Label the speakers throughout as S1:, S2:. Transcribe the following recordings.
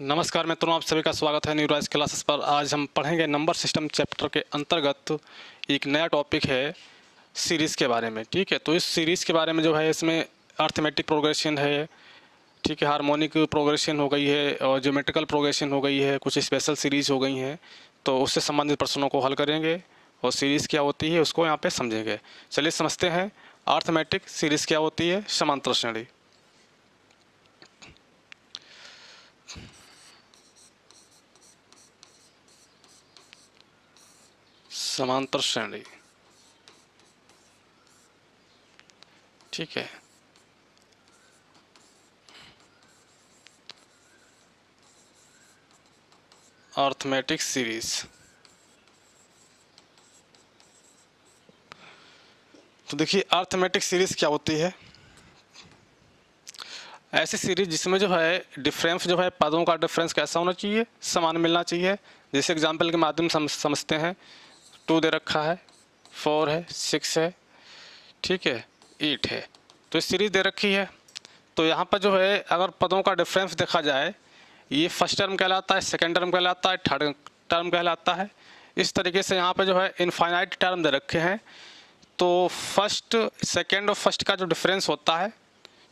S1: नमस्कार मित्रों, आप सभी का स्वागत है न्यूराइज क्लासेस पर। आज हम पढ़ेंगे नंबर सिस्टम चैप्टर के अंतर्गत एक नया टॉपिक है सीरीज़ के बारे में। ठीक है, तो इस सीरीज़ के बारे में जो है इसमें अर्थमेटिक प्रोग्रेशन है, ठीक है, हार्मोनिक प्रोग्रेशन हो गई है और ज्योमेट्रिकल प्रोग्रेशन हो गई है, कुछ स्पेशल सीरीज़ हो गई हैं। तो उससे संबंधित प्रश्नों को हल करेंगे और सीरीज़ क्या होती है उसको यहाँ पर समझेंगे। चलिए समझते हैं अर्थमेटिक सीरीज़ क्या होती है। समांतर श्रेणी, समांतर श्रेणी, ठीक है। अर्थमेटिक सीरीज, तो देखिए अर्थमेटिक सीरीज क्या होती है। ऐसी सीरीज जिसमें जो है डिफरेंस जो है पदों का डिफरेंस कैसा होना चाहिए, समान मिलना चाहिए। जैसे एग्जांपल के माध्यम से समझते हैं। 2 दे रखा है, 4 है, 6 है, ठीक है, 8 है। तो इस सीरीज दे रखी है। तो यहाँ पर जो है अगर पदों का डिफरेंस देखा जाए, ये फर्स्ट टर्म कहलाता है, सेकेंड टर्म कहलाता है, थर्ड टर्म कहलाता है। इस तरीके से यहाँ पर जो है इनफाइनाइट टर्म दे रखे हैं। तो फर्स्ट, सेकेंड और फर्स्ट का जो डिफरेंस होता है,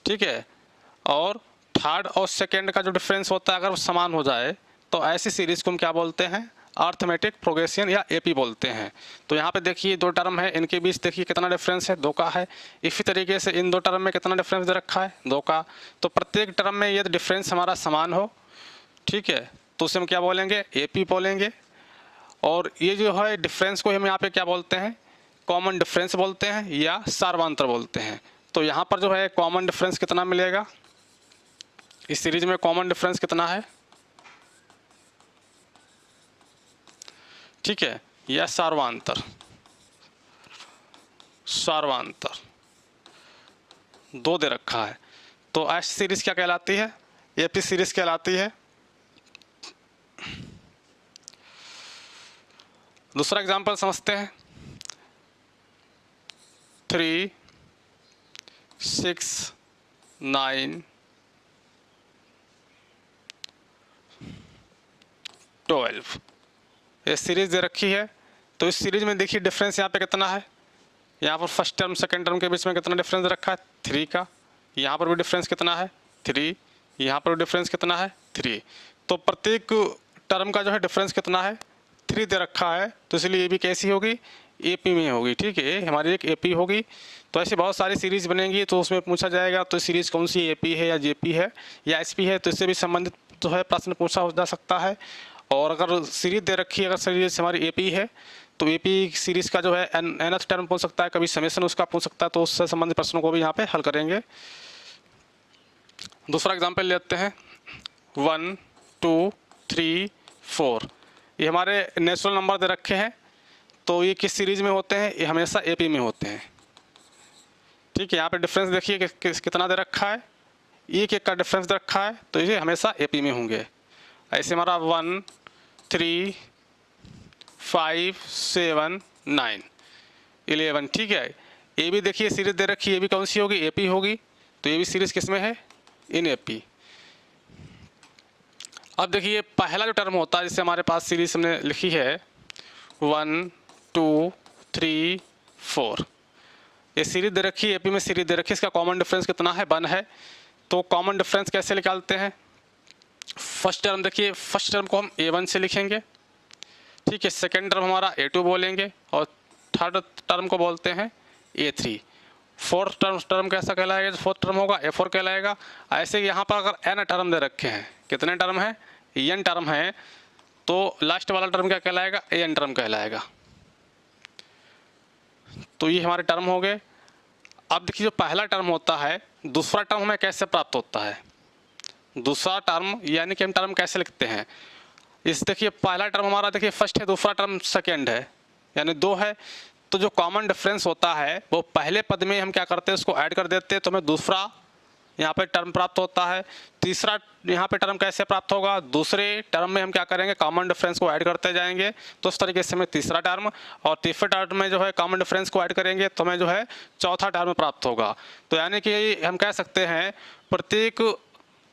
S1: ठीक है, और थर्ड और सेकेंड का जो डिफरेंस होता है अगर वो समान हो जाए तो ऐसी सीरीज़ को हम क्या बोलते हैं, अर्थमेटिक प्रोग्रेशन या एपी बोलते हैं। तो यहाँ पे देखिए 2 टर्म है, इनके बीच देखिए कितना डिफरेंस है, 2 का है। इसी तरीके से इन 2 टर्म में कितना डिफरेंस दे रखा है, 2 का। तो प्रत्येक टर्म में यदि डिफरेंस हमारा समान हो, ठीक है, तो उसे हम क्या बोलेंगे, एपी बोलेंगे। और ये जो है डिफरेंस को हम यहाँ पे क्या बोलते हैं, कॉमन डिफरेंस बोलते हैं या सार्वंतर बोलते हैं। तो यहाँ पर जो है कॉमन डिफरेंस कितना मिलेगा, इस सीरीज में कॉमन डिफरेंस कितना है, ठीक है, या सार्वंतर। सार्वंतर 2 दे रखा है। तो ऐसी सीरीज क्या कहलाती है, एपी सीरीज कहलाती है। दूसरा एग्जांपल समझते हैं। 3, 6, 9, 12 ये सीरीज दे रखी है। तो इस सीरीज में देखिए डिफरेंस यहाँ पे कितना है, यहाँ पर फर्स्ट टर्म सेकंड टर्म के बीच में कितना डिफरेंस रखा है, 3 का। यहाँ पर भी डिफरेंस कितना है, 3। यहाँ पर भी डिफरेंस कितना है, 3। तो प्रत्येक टर्म का जो है डिफरेंस कितना है, 3 दे रखा है। तो इसलिए ये भी कैसी होगी, एपी में होगी, ठीक है, हमारी एक एपी होगी। तो ऐसी बहुत सारी सीरीज बनेंगी तो उसमें पूछा जाएगा तो सीरीज कौन सी एपी है या जेपी है या एसपी है, तो इससे भी संबंधित जो है प्रश्न पूछा जा सकता है। और अगर सीरीज दे रखी है, अगर सीरीज हमारी एपी है तो एपी सीरीज का जो है nth टर्म पूछ सकता है, कभी समेशन उसका पूछ सकता है। तो उससे संबंधित प्रश्नों को भी यहाँ पे हल करेंगे। दूसरा एग्जांपल लेते हैं। 1, 2, 3, 4 ये हमारे नेचुरल नंबर दे रखे हैं। तो ये किस सीरीज में होते हैं, ये हमेशा एपी में होते हैं, ठीक है। यहाँ पे डिफरेंस देखिए कितना दे रखा है, एक का डिफरेंस दे रखा है, तो ये हमेशा एपी में होंगे। ऐसे हमारा 1, 3, 5, 7, 9, 11, ठीक है। ये भी देखिए सीरीज दे रखी है, ये भी कौन सी होगी, एपी होगी। तो ये भी सीरीज किस में है, इन एपी। अब देखिए पहला जो टर्म होता है जिससे हमारे पास सीरीज हमने लिखी है 1, 2, 3, 4 ये सीरीज दे रखी है, एपी में सीरीज दे रखी है। इसका कॉमन डिफरेंस कितना है, 1 है। तो कॉमन डिफरेंस कैसे निकालते हैं, फर्स्ट टर्म देखिए, फर्स्ट टर्म को हम A1 से लिखेंगे, ठीक है। सेकेंड टर्म हमारा A2 बोलेंगे और थर्ड टर्म को बोलते हैं A3। फोर्थ टर्म कैसा कहलाएगा, जो फोर्थ टर्म होगा A4 कहलाएगा। ऐसे यहाँ पर अगर n टर्म दे रखे हैं, कितने टर्म है, n टर्म है, तो लास्ट वाला टर्म क्या कहलाएगा, an टर्म कहलाएगा। तो ये हमारे टर्म हो गए। अब देखिए जो पहला टर्म होता है, दूसरा टर्म हमें कैसे प्राप्त होता है, दूसरा टर्म यानी कि हम टर्म कैसे लिखते हैं। इस देखिए पहला टर्म हमारा देखिए फर्स्ट है, दूसरा टर्म सेकेंड है, यानी 2 है। तो जो कॉमन डिफरेंस होता है वो पहले पद में हम क्या करते हैं, उसको ऐड कर देते हैं, तो हमें दूसरा यहाँ पे टर्म प्राप्त होता है। तीसरा यहाँ पे टर्म कैसे प्राप्त होगा, दूसरे टर्म में हम क्या करेंगे, कॉमन डिफरेंस को ऐड करते जाएंगे। तो उस तरीके से हमें तीसरा टर्म, और तीसरे टर्म में जो है कॉमन डिफरेंस को ऐड करेंगे तो हमें जो है चौथा टर्म प्राप्त होगा। तो यानी कि हम कह सकते हैं प्रत्येक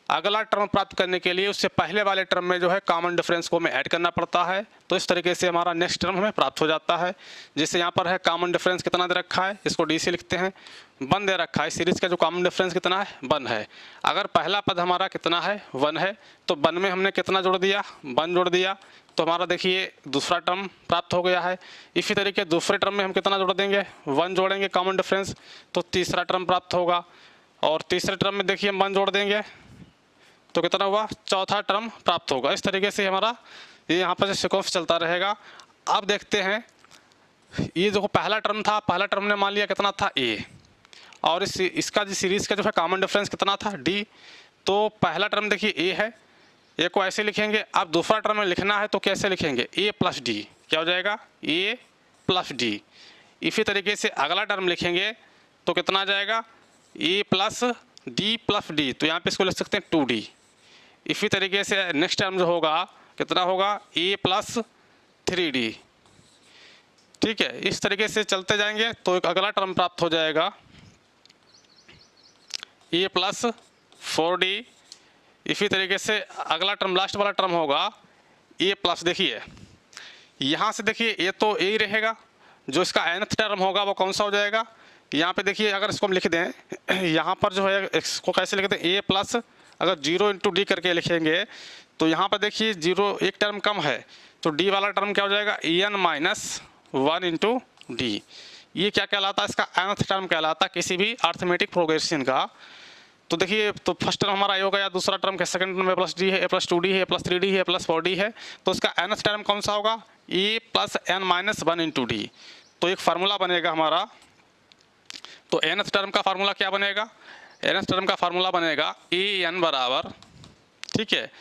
S1: अगला टर्म प्राप्त करने के लिए उससे पहले वाले टर्म में जो है कॉमन डिफरेंस को हमें ऐड करना पड़ता है। तो इस तरीके से हमारा नेक्स्ट टर्म हमें प्राप्त हो जाता है। जैसे यहाँ पर है कॉमन डिफरेंस कितना दे रखा है, इसको डी से लिखते हैं, 1 दे रखा है। सीरीज का जो कॉमन डिफरेंस कितना है, 1 है। अगर पहला पद हमारा कितना है, 1 है, तो 1 में हमने कितना जोड़ दिया, 1 जोड़ दिया, तो हमारा देखिए दूसरा टर्म प्राप्त हो गया है। इसी तरीके दूसरे टर्म में हम कितना जोड़ देंगे, 1 जोड़ेंगे कॉमन डिफरेंस, तो तीसरा टर्म प्राप्त होगा। और तीसरे टर्म में देखिए हम 1 जोड़ देंगे तो कितना हुआ, चौथा टर्म प्राप्त होगा। इस तरीके से हमारा ये यहाँ पर सीक्वेंस चलता रहेगा। अब देखते हैं ये जो पहला टर्म था, पहला टर्म ने मान लिया कितना था, ए, और इसका जो सीरीज़ का जो है कॉमन डिफरेंस कितना था, डी। तो पहला टर्म देखिए ए है, ए को ऐसे लिखेंगे। अब दूसरा टर्म में लिखना है तो कैसे लिखेंगे, ए प्लस डी, क्या हो जाएगा, ए प्लस डी। इसी तरीके से अगला टर्म लिखेंगे तो कितना आ जाएगा, ए प्लस डी प्लस डी, तो यहाँ पे इसको लिख सकते हैं 2d। इसी तरीके से नेक्स्ट टर्म जो होगा कितना होगा, ए प्लस 3d। ठीक है, इस तरीके से चलते जाएंगे तो एक अगला टर्म प्राप्त हो जाएगा, ए प्लस 4d। इसी तरीके से अगला टर्म, लास्ट वाला टर्म होगा ए प्लस, देखिए यहाँ से देखिए ये तो ए ही रहेगा, जो इसका nth टर्म होगा वो कौन सा हो जाएगा, यहाँ पे देखिए अगर इसको हम लिख दें, यहाँ पर जो है इसको कैसे लिखते हैं, ए प्लस, अगर 0 इंटू डी करके लिखेंगे तो यहाँ पर देखिए 0 एक टर्म कम है, तो डी वाला टर्म क्या हो जाएगा, en माइनस 1 इंटू डी। ये क्या कहलाता है, इसका nth टर्म कहलाता है किसी भी अर्थमेटिक प्रोग्रेशन का। तो देखिए, तो फर्स्ट टर्म हमारा ए हो गया, दूसरा टर्म के सेकंड टर्म में प्लस डी है, ए प्लस 2d है, ए प्लस 3d है, ए प्लस 4d है, तो इसका nth टर्म कौन सा होगा, a plus n minus 1 into d. तो एक फार्मूला बनेगा हमारा, तो nth टर्म का फार्मूला क्या बनेगा, nth टर्म का फार्मूला बनेगा ए एन बराबर, ठीक है,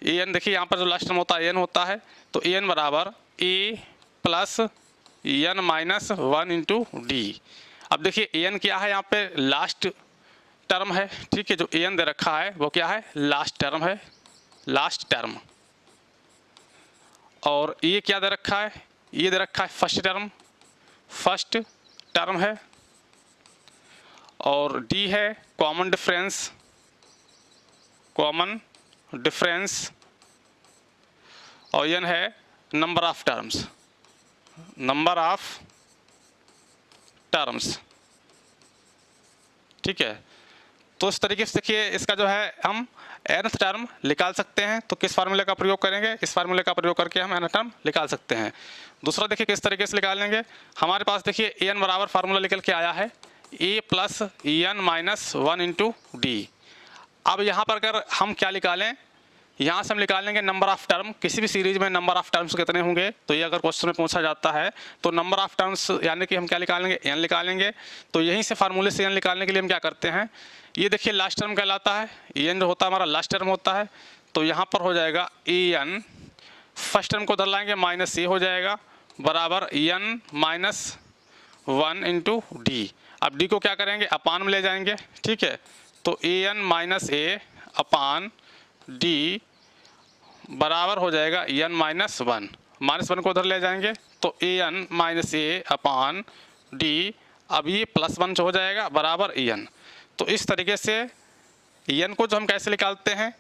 S1: ए एन देखिए यहाँ पर जो लास्ट टर्म होता है एन होता है, तो ए एन बराबर a plus n minus 1 into d. अब देखिए ए एन क्या है, यहाँ पे लास्ट टर्म है, ठीक है, जो ए एन दे रखा है वो क्या है, लास्ट टर्म है, लास्ट टर्म। और ये क्या दे रखा है, ये दे रखा है फर्स्ट टर्म, फर्स्ट टर्म है। और डी है कॉमन डिफरेंस, कॉमन डिफरेंस। और एन है number of terms, number of terms, ठीक है। तो इस तरीके से देखिए इसका जो है हम nth टर्म निकाल सकते हैं। तो किस फार्मूले का प्रयोग करेंगे, इस फार्मूले का प्रयोग करके हम nth टर्म निकाल सकते हैं। दूसरा देखिए किस तरीके से निकालेंगे, हमारे पास देखिए an बराबर फार्मूला निकल के आया है a plus n minus 1 into d. अब यहाँ पर अगर हम क्या निकालें, यहाँ से हम निकालेंगे नंबर ऑफ टर्म, किसी भी सीरीज में नंबर ऑफ टर्म्स कितने होंगे, तो ये अगर क्वेश्चन में पूछा जाता है तो नंबर ऑफ टर्म्स यानी कि हम क्या निकालेंगे, एन निकालेंगे। तो यहीं से फार्मूले से एन निकालने के लिए हम क्या करते हैं, ये देखिए लास्ट टर्म कहलाता है, एन जो होता है हमारा लास्ट टर्म होता है, तो यहाँ पर हो जाएगा ए एन, फर्स्ट टर्म को उधर लाएंगे माइनस ए हो जाएगा, बराबर एन माइनस 1 इंटू डी। अब डी को क्या करेंगे, अपान में ले जाएंगे, ठीक है, तो a N minus A upon D बराबर हो जाएगा एन माइनस 1, माइनस 1 को उधर ले जाएंगे तो a N minus A upon D, अब ये प्लस 1 हो जाएगा बराबर एन। तो इस तरीके से एन को जो हम कैसे निकालते हैं,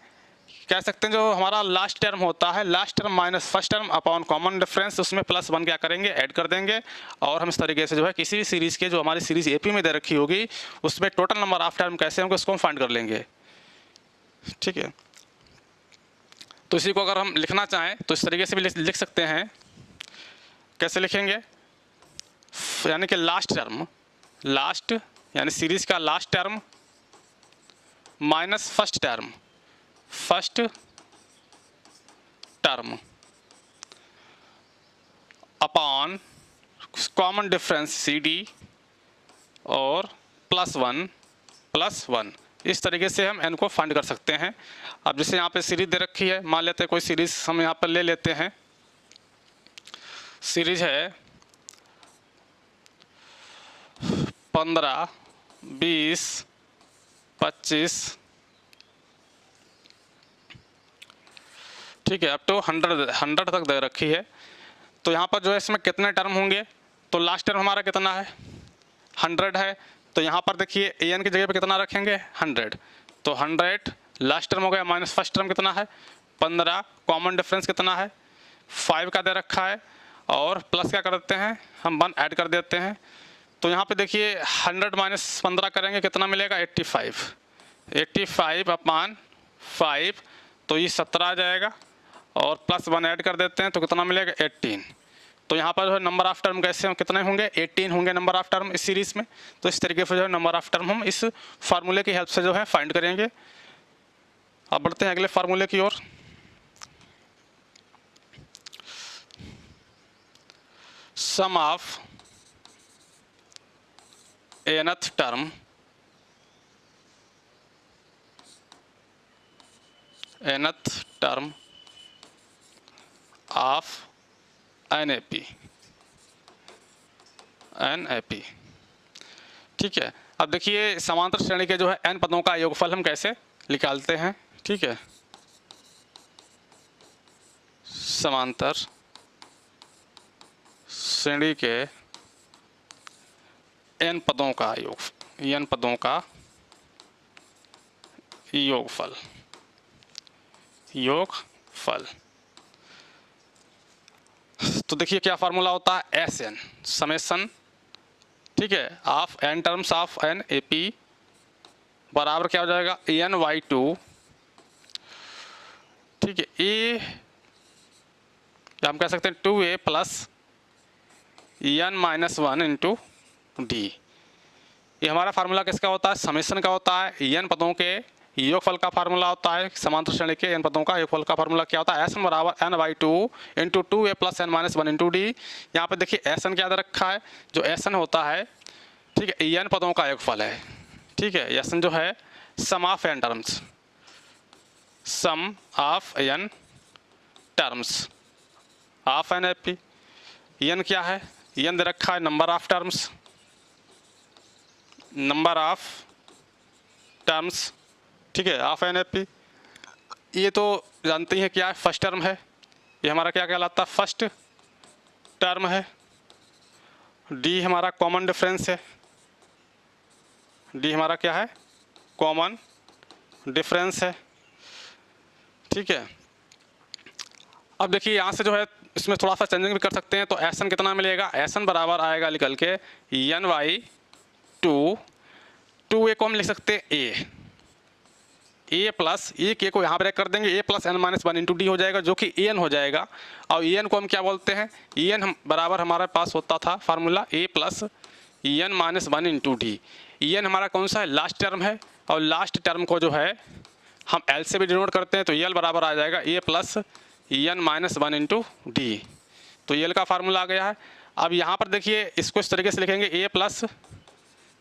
S1: कह सकते हैं जो हमारा लास्ट टर्म होता है, last term minus first term upon common difference, उसमें प्लस 1 क्या करेंगे, ऐड कर देंगे। और हम इस तरीके से जो है किसी भी सीरीज़ के जो हमारी सीरीज़ एपी में दे रखी होगी उसमें टोटल नंबर ऑफ टर्म कैसे होंगे उसको हम फाइंड कर लेंगे, ठीक है। तो इसी को अगर हम लिखना चाहें तो इस तरीके से भी लिख सकते हैं। कैसे लिखेंगे, यानी कि लास्ट टर्म, लास्ट यानी सीरीज का last term minus first term, first term upon common difference C D और प्लस 1 इस तरीके से हम n को फाइंड कर सकते हैं। अब जैसे यहाँ पे सीरीज दे रखी है, मान लेते हैं कोई सीरीज हम यहाँ पर ले लेते हैं, सीरीज है 15, 20, 25, ठीक है, अप टू 100 तक दे रखी है। तो यहाँ पर जो है इसमें कितने टर्म होंगे, तो लास्ट टर्म हमारा कितना है, 100 है, तो यहाँ पर देखिए ए एन की जगह पे कितना रखेंगे, 100, तो 100 लास्ट टर्म हो गया माइनस फर्स्ट टर्म कितना है 15, कॉमन डिफरेंस कितना है 5 का दे रखा है, और प्लस क्या कर देते हैं हम 1 ऐड कर देते हैं। तो यहाँ पे देखिए 100 माइनस 15 करेंगे कितना मिलेगा 85, 85 अपान 5, तो ये 17 आ जाएगा, और प्लस 1 ऐड कर देते हैं तो कितना मिलेगा 18। तो यहाँ पर जो है नंबर ऑफ टर्म कैसे कितने होंगे 18 होंगे नंबर ऑफ टर्म इस सीरीज़ में। तो इस तरीके से जो है नंबर ऑफ टर्म हम इस फार्मूले की हेल्प से जो है फाइंड करेंगे। अब बढ़ते हैं अगले फार्मूले की ओर। Sum of nth term of NAP, ठीक है। अब देखिए समांतर श्रेणी के जो है n पदों का योगफल हम कैसे निकालते हैं, ठीक है। समांतर श्रेणी के n पदों का योगफल। तो देखिए क्या फार्मूला होता है SN समेशन, ठीक है, of n terms of NAP बराबर क्या हो जाएगा n/2, ठीक है। ए हम कह सकते हैं 2a plus n-1 into D. ये हमारा फार्मूला किसका होता है समेशन का होता है। n पदों के योगफल का फार्मूला होता है, समांतर श्रेणी के n पदों का योगफल का फार्मूला क्या होता है Sn बराबर n/2 into 2a plus n-1 into D. यहाँ पे देखिए Sn क्या दे रखा है, जो Sn होता है, ठीक है, n पदों का योगफल है, ठीक है। Sn जो है sum of n terms, sum of n terms of NAP। n क्या है, n दे रखा है नंबर ऑफ टर्म्स, ठीक है, ऑफ NAP। ये तो जानते ही हैं क्या है फर्स्ट टर्म है, ये हमारा क्या कहलाता है फर्स्ट टर्म है। डी हमारा कॉमन डिफरेंस है, डी हमारा क्या है कॉमन डिफरेंस है, ठीक है। अब देखिए यहाँ से जो है इसमें थोड़ा सा चेंजिंग भी कर सकते हैं। तो Sn कितना मिलेगा, Sn बराबर आएगा निकल के n/2, 2a को हम लिख सकते हैं a प्लस ए के को यहाँ पर कर देंगे a plus n-1 into D हो जाएगा, जो कि en हो जाएगा। और en को हम क्या बोलते हैं, en हम बराबर हमारे पास होता था formula a plus n-1 into D. en हमारा कौन सा है लास्ट टर्म है, और लास्ट टर्म को जो है हम l से भी डिनोट करते हैं। तो l बराबर आ जाएगा a plus n-1 into d. तो l का फार्मूला आ गया है। अब यहाँ पर देखिए इसको इस तरीके से लिखेंगे a plus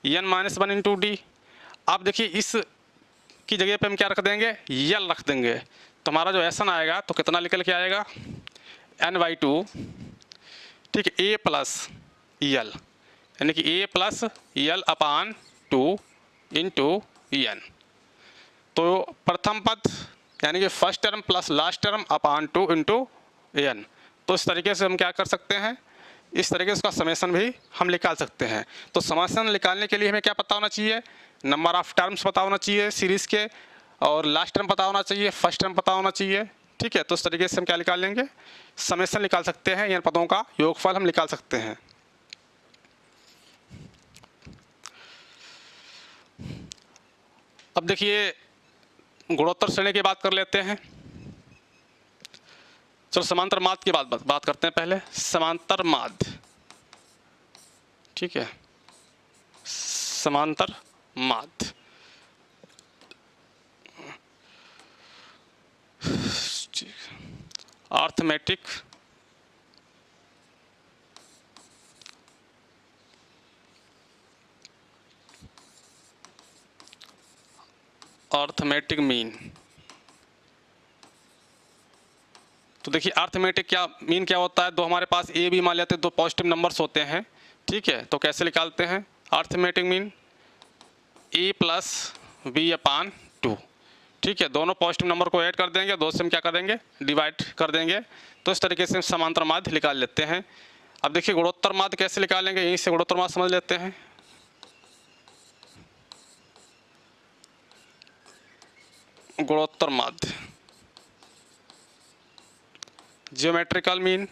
S1: n-1 into d. अब देखिए इस की जगह पे हम क्या रख देंगे l रख देंगे, तो हमारा जो Sn आएगा तो कितना निकल के आएगा n/2, ठीक है, a प्लस l, यानी कि a plus l upon 2 into n। तो प्रथम पद यानी कि first term plus last term upon 2 into n। तो इस तरीके से हम क्या कर सकते हैं, इस तरीके से उसका समेशन भी हम निकाल सकते हैं। तो समेशन निकालने के लिए हमें क्या पता होना चाहिए, नंबर ऑफ टर्म्स पता होना चाहिए सीरीज़ के, और लास्ट टर्म पता होना चाहिए, फर्स्ट टर्म पता होना चाहिए, ठीक है। तो इस तरीके से हम क्या निकाल लेंगे, समेशन निकाल सकते हैं, इन पदों का योगफल हम निकाल सकते हैं। अब देखिए गुणोत्तर श्रेणी की बात कर लेते हैं। चलो समांतर माध्य की बात करते हैं पहले। समांतर माध्य, ठीक है, समांतर माध्य, अर्थमेटिक मीन। तो देखिए अर्थमेटिक क्या मीन क्या होता है, दो हमारे पास ए बी मान लेते हैं, दो पॉजिटिव नंबर्स होते हैं, ठीक है। तो कैसे निकालते हैं अर्थमेटिक मीन, ए प्लस बी अपान 2, ठीक है। दोनों पॉजिटिव नंबर को ऐड कर देंगे, दो से हम क्या करेंगे डिवाइड कर देंगे। तो इस तरीके से हम समांतर माध्य निकाल लेते हैं। अब देखिए गुणोत्तर माध्य कैसे निकालेंगे, यहीं से गुणोत्तर माध्य समझ लेते हैं। गुणोत्तर माध्य, ज्योमेट्रिकल मीन,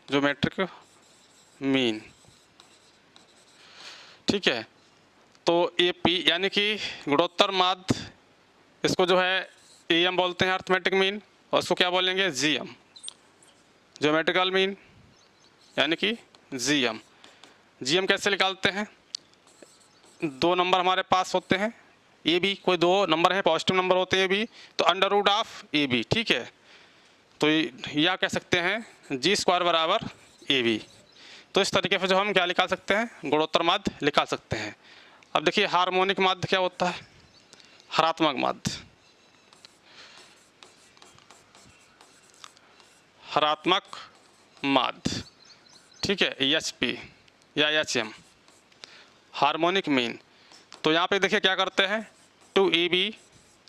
S1: ज्योमेट्रिक मीन, ठीक है। तो ए पी यानी कि गुणोत्तर माध्य, इसको जो है एम बोलते हैं अर्थमेटिक मीन, और उसको क्या बोलेंगे जीएम, ज्योमेट्रिकल मीन यानी कि जीएम। जीएम कैसे निकालते हैं, दो नंबर हमारे पास होते हैं ए बी, कोई दो नंबर है पॉजिटिव नंबर होते हैं ए बी, तो under root of A B, ठीक है। तो या कह सकते हैं जी स्क्वायर बराबर ए बी। तो इस तरीके से जो हम क्या निकाल सकते हैं, गुणोत्तर माध्य निकाल सकते हैं। अब देखिए हार्मोनिक माध्य क्या होता है, हरात्मक माध्य, हरात्मक माध्य, ठीक है, एच पी या एच एम, हार्मोनिक मीन। तो यहाँ पे देखिए क्या करते हैं, टू ए बी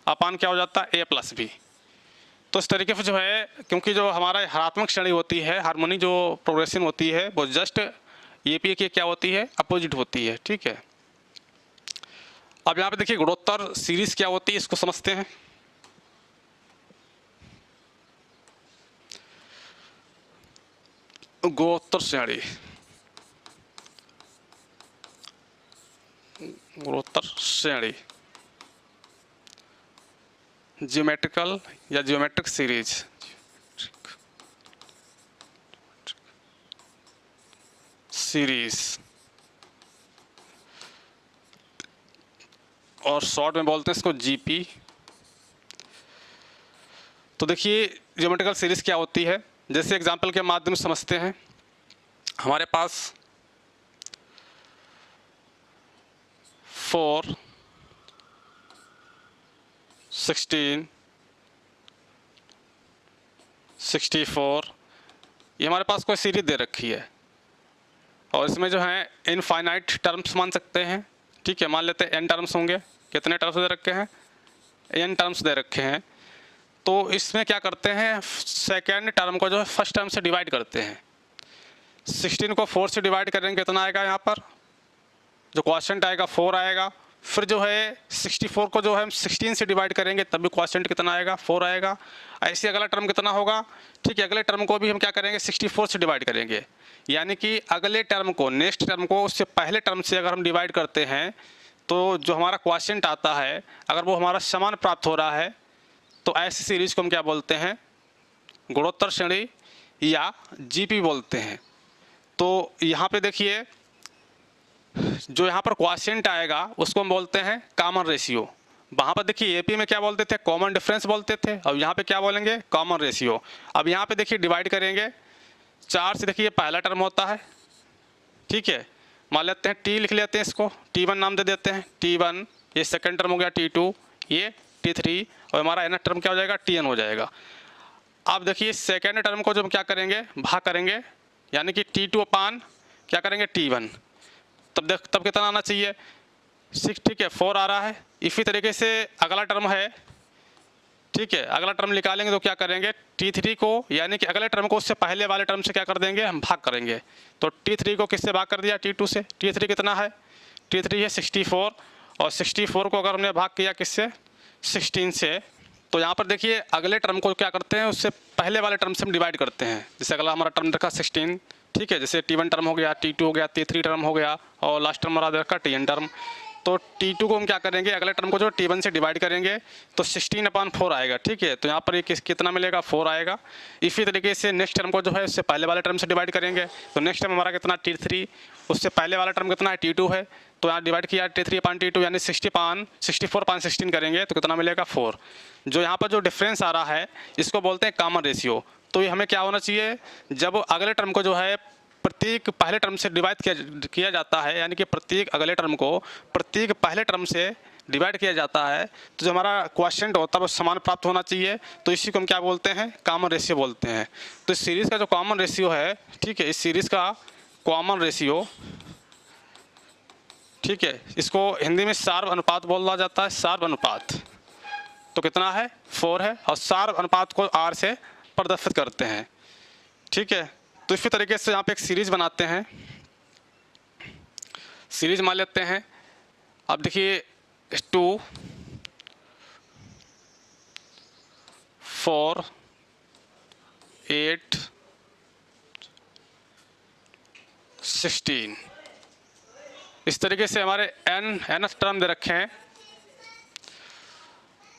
S1: अपान क्या हो जाता है ए प्लस बी। तो इस तरीके से जो है, क्योंकि जो हमारा हरात्मक श्रेणी होती है, हार्मोनिक जो प्रोग्रेशन होती है वो जस्ट ए पी की क्या होती है, अपोजिट होती है, ठीक है। अब यहाँ पे देखिए गुणोत्तर सीरीज क्या होती है, इसको समझते हैं। गुणोत्तर श्रेणी, गुणोत्तर श्रेणी, ज्योमेट्रिकल या ज्योमेट्रिक सीरीज, सीरीज, और शॉर्ट में बोलते हैं इसको जीपी। तो देखिए ज्योमेट्रिकल सीरीज क्या होती है, जैसे एग्जांपल के माध्यम से समझते हैं। हमारे पास 4, 16, 64 ये हमारे पास कोई सीरीज दे रखी है, और इसमें जो है इनफाइनाइट टर्म्स मान सकते हैं, ठीक है। मान लेते हैं n टर्म्स होंगे, कितने टर्म्स दे रखे हैं, n टर्म्स दे रखे हैं। तो इसमें क्या करते हैं, सेकेंड टर्म को जो है फर्स्ट टर्म से डिवाइड करते हैं। 16 को 4 से डिवाइड करेंगे, कितना आएगा, यहाँ पर जो क्वोशिएंट आएगा 4 आएगा। फिर जो है 64 को जो है हम 16 से डिवाइड करेंगे, तब भी क्वोशिएंट कितना आएगा, 4 आएगा। ऐसे अगला टर्म कितना होगा, ठीक है, अगले टर्म को भी हम क्या करेंगे 64 से डिवाइड करेंगे। यानी कि अगले टर्म को, नेक्स्ट टर्म को उससे पहले टर्म से अगर हम डिवाइड करते हैं, तो जो हमारा क्वोशिएंट आता है अगर वो हमारा समान प्राप्त हो रहा है, तो ऐसी सीरीज को हम क्या बोलते हैं, गुणोत्तर श्रेणी या जीपी बोलते हैं। तो यहाँ पे देखिए जो यहाँ पर क्वोशिएंट आएगा उसको हम बोलते हैं कॉमन रेशियो। वहाँ पर देखिए एपी में क्या बोलते थे, कॉमन डिफरेंस बोलते थे, अब यहाँ पे क्या बोलेंगे, कॉमन रेशियो। अब यहाँ पे देखिए डिवाइड करेंगे 4 से, देखिए पहला टर्म होता है, ठीक है। मान लेते हैं टी लिख लेते हैं, इसको T1 नाम दे देते हैं, T1 ये सेकेंड टर्म हो गया, T2 ये T3, और हमारा एन टर्म क्या हो जाएगा, Tn हो जाएगा। अब देखिए सेकेंड टर्म को जो हम क्या करेंगे, भाग करेंगे, यानी कि T2 अपान क्या करेंगे T1, तब कितना आना चाहिए 6, ठीक है, 4 आ रहा है। इसी तरीके से अगला टर्म है, ठीक है, अगला टर्म निकालेंगे तो क्या करेंगे T3 को, यानी कि अगले टर्म को उससे पहले वाले टर्म से क्या कर देंगे, हम भाग करेंगे। तो T3 को किससे भाग कर दिया, T2 से। T3 कितना है, T3 है 64, और 64 को अगर हमने भाग किया किससे, 16 से, तो यहाँ पर देखिए अगले टर्म को क्या करते हैं, उससे पहले वाले टर्म से हम डिवाइड करते हैं। जैसे अगला हमारा टर्म रखा 16, ठीक है, जैसे T1 टर्म हो गया, T2 हो गया, T3 टर्म हो गया, और लास्ट टर्म हमारा रखा Tn टर्म। तो T2 को हम क्या करेंगे, अगले टर्म को जो T1 से डिवाइड करेंगे, तो 16/4 आएगा, ठीक है। तो यहाँ पर ये कितना मिलेगा, 4 आएगा। इसी तरीके से नेक्स्ट टर्म को जो है उससे पहले वाले टर्म से डिवाइड करेंगे, तो नेक्स्ट टर्म हमारा कितना T3, उससे पहले वाला टर्म कितना है T2 है, तो यहाँ डिवाइड किया T3/T2 यानी 64/16 करेंगे तो कितना मिलेगा, 4। जो यहाँ पर जो डिफरेंस आ रहा है इसको बोलते हैं कॉमन रेशियो। तो ये हमें क्या होना चाहिए, जब अगले टर्म को जो है प्रत्येक पहले टर्म से डिवाइड किया जाता है, यानी कि प्रत्येक अगले टर्म को प्रत्येक पहले टर्म से डिवाइड किया जाता है, तो जो हमारा क्वोशिएंट होता है वो समान प्राप्त होना चाहिए। तो इसी को हम क्या बोलते हैं, कॉमन रेशियो बोलते हैं। तो इस सीरीज़ का जो कॉमन रेशियो है, ठीक है, इस सीरीज़ का कॉमन रेशियो, ठीक है, इसको हिंदी में सार्व अनुपात बोला जाता है, सार्व अनुपात। तो कितना है, 4 है, और सार्व अनुपात को R से प्रदर्शित करते हैं, ठीक है। तो इसी तरीके से यहाँ पे एक सीरीज बनाते हैं, सीरीज मान लेते हैं। अब देखिए 2 4 8 16 इस तरीके से हमारे n टर्म दे रखे हैं।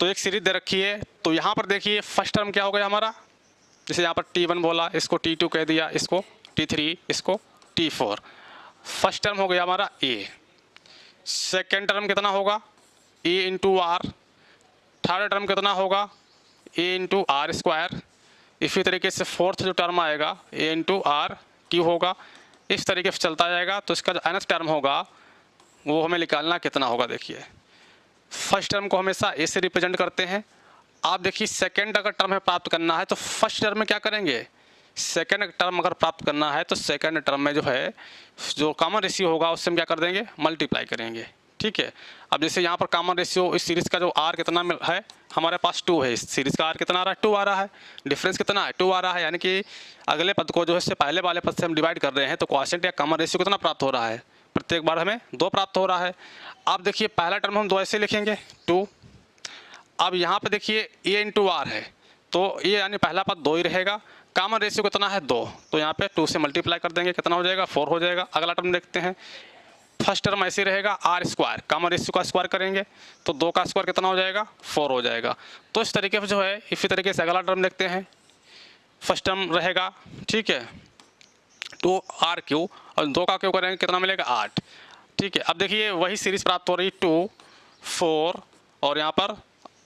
S1: तो एक सीरीज दे रखी है। तो यहाँ पर देखिए फर्स्ट टर्म क्या हो गया हमारा, जैसे यहाँ पर T1 बोला, इसको T2 कह दिया, इसको T3, इसको T4। फर्स्ट टर्म हो गया हमारा A। सेकेंड टर्म कितना होगा A into R. Third term कितना होगा A इंटू आर स्क्वायर। इसी तरीके से फोर्थ जो टर्म आएगा A इंटू आर क्यू होगा। इस तरीके से चलता जाएगा। तो इसका जो nth टर्म होगा वो हमें निकालना कितना होगा। देखिए फर्स्ट टर्म को हमेशा ए से रिप्रेजेंट करते हैं। आप देखिए सेकंड अगर टर्म में प्राप्त करना है तो फर्स्ट टर्म में क्या करेंगे, सेकंड टर्म अगर प्राप्त करना है तो सेकंड टर्म में जो है जो कॉमन रेशियो होगा उससे हम क्या कर देंगे, मल्टीप्लाई करेंगे। ठीक है। अब जैसे यहाँ पर कॉमन रेशियो इस सीरीज़ का जो आर कितना है हमारे पास 2 है। इस सीरीज़ का आर कितना आ रहा है, 2 आ रहा है। डिफरेंस कितना है, 2 आ रहा है। यानी कि अगले पद को जो है इससे पहले वाले पद से हम डिवाइड कर रहे हैं तो क्वोशिएंट या कॉमन रेशियो कितना प्राप्त हो रहा है, प्रत्येक बार हमें 2 प्राप्त हो रहा है। आप देखिए पहला टर्म हम 2 ऐसे लिखेंगे 2। अब यहाँ पे देखिए ए इंटू आर है तो ये यानी पहला पद 2 ही रहेगा। कॉमन रेशियो कितना है 2, तो यहाँ पे 2 से मल्टीप्लाई कर देंगे, कितना हो जाएगा 4 हो जाएगा। अगला टर्म देखते हैं। फर्स्ट टर्म ऐसे रहेगा आर स्क्वायर, कॉमन रेशियो का स्क्वायर करेंगे तो 2 का स्क्वायर कितना हो जाएगा 4 हो जाएगा। तो इस तरीके से जो है इसी तरीके से अगला टर्म देखते हैं। फर्स्ट टर्म रहेगा, ठीक है, 2r³ और 2 का क्यू करेंगे कितना मिलेगा 8। ठीक है। अब देखिए वही सीरीज प्राप्त हो रही 2 4 और यहाँ पर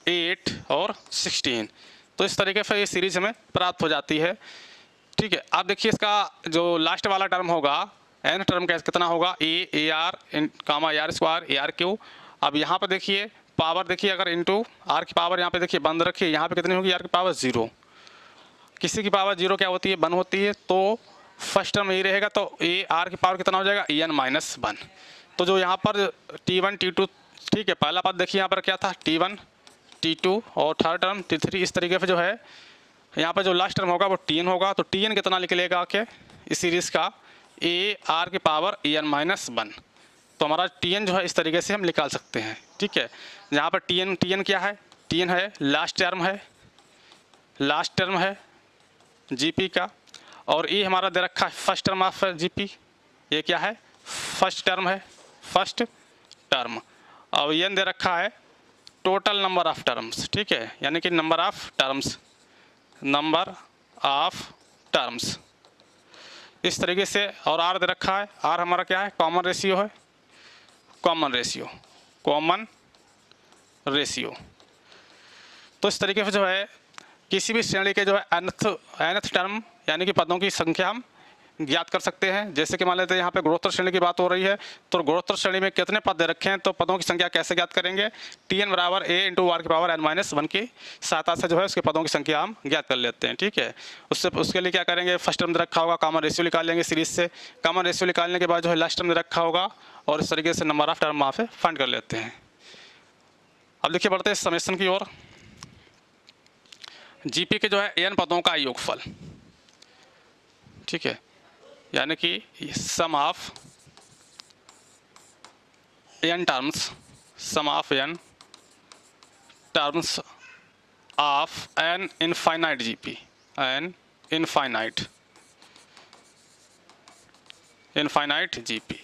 S1: 8 और 16। तो इस तरीके से ये सीरीज हमें प्राप्त हो जाती है। ठीक है। अब देखिए इसका जो लास्ट वाला टर्म होगा n टर्म का कितना होगा A R comma R square AR³। अब यहाँ पर देखिए पावर देखिए अगर इंटू आर की पावर यहाँ पे देखिए बंद रखिए, यहाँ पे कितनी होगी आर की पावर 0। किसी की पावर 0 क्या होती है, 1 होती है। तो फर्स्ट टर्म ये रहेगा तो ए आर की पावर कितना हो जाएगा en-1। तो जो यहाँ पर T1 T2, ठीक है, पहला पद देखिए यहाँ पर क्या था T1 T2 और थर्ड टर्म T3। इस तरीके से जो है यहाँ पर जो लास्ट टर्म होगा वो Tn होगा। तो Tn कितना निकलेगा कि इस सीरीज़ का ए आर की पावर en-1। तो हमारा Tn जो है इस तरीके से हम निकाल सकते हैं। ठीक है। यहाँ पर Tn क्या है, Tn है लास्ट टर्म है जीपी का, और ए हमारा दे रखा है फर्स्ट टर्म ऑफ जीपी। ये क्या है, फर्स्ट टर्म है, फर्स्ट टर्म। और एन दे रखा है टोटल नंबर ऑफ टर्म्स। ठीक है, यानी कि नंबर ऑफ टर्म्स इस तरीके से। और आर दे रखा है, आर हमारा क्या है, कॉमन रेशियो है, कॉमन रेशियो। तो इस तरीके से जो है किसी भी श्रेणी के जो है nth टर्म यानी कि पदों की संख्या हम ज्ञात कर सकते हैं। जैसे कि मान लेते हैं यहाँ पे गुणोत्तर श्रेणी की बात हो रही है, तो गुणोत्तर श्रेणी में कितने पद दे रखे हैं तो पदों की संख्या कैसे ज्ञात करेंगे, Tn बराबर a इंटू आर की पावर n-1 की सहायता से जो है उसके पदों की संख्या हम ज्ञात कर लेते हैं। ठीक है। उसके लिए क्या करेंगे, फर्स्ट टर्म दे रखा होगा, कॉमन रेशियो निकाल लेंगे सीरीज से। कॉमन रेशियो निकालने के बाद जो है लास्ट टर्म दे रखा होगा और इस तरीके से नंबर ऑफ टर्म वहाँ पे फाइंड कर लेते हैं। अब देखिए बढ़ते हैं समेशन की ओर। जीपी के जो है n पदों का योगफल, ठीक है, यानी कि sum of n terms of n infinite GP, n infinite GP.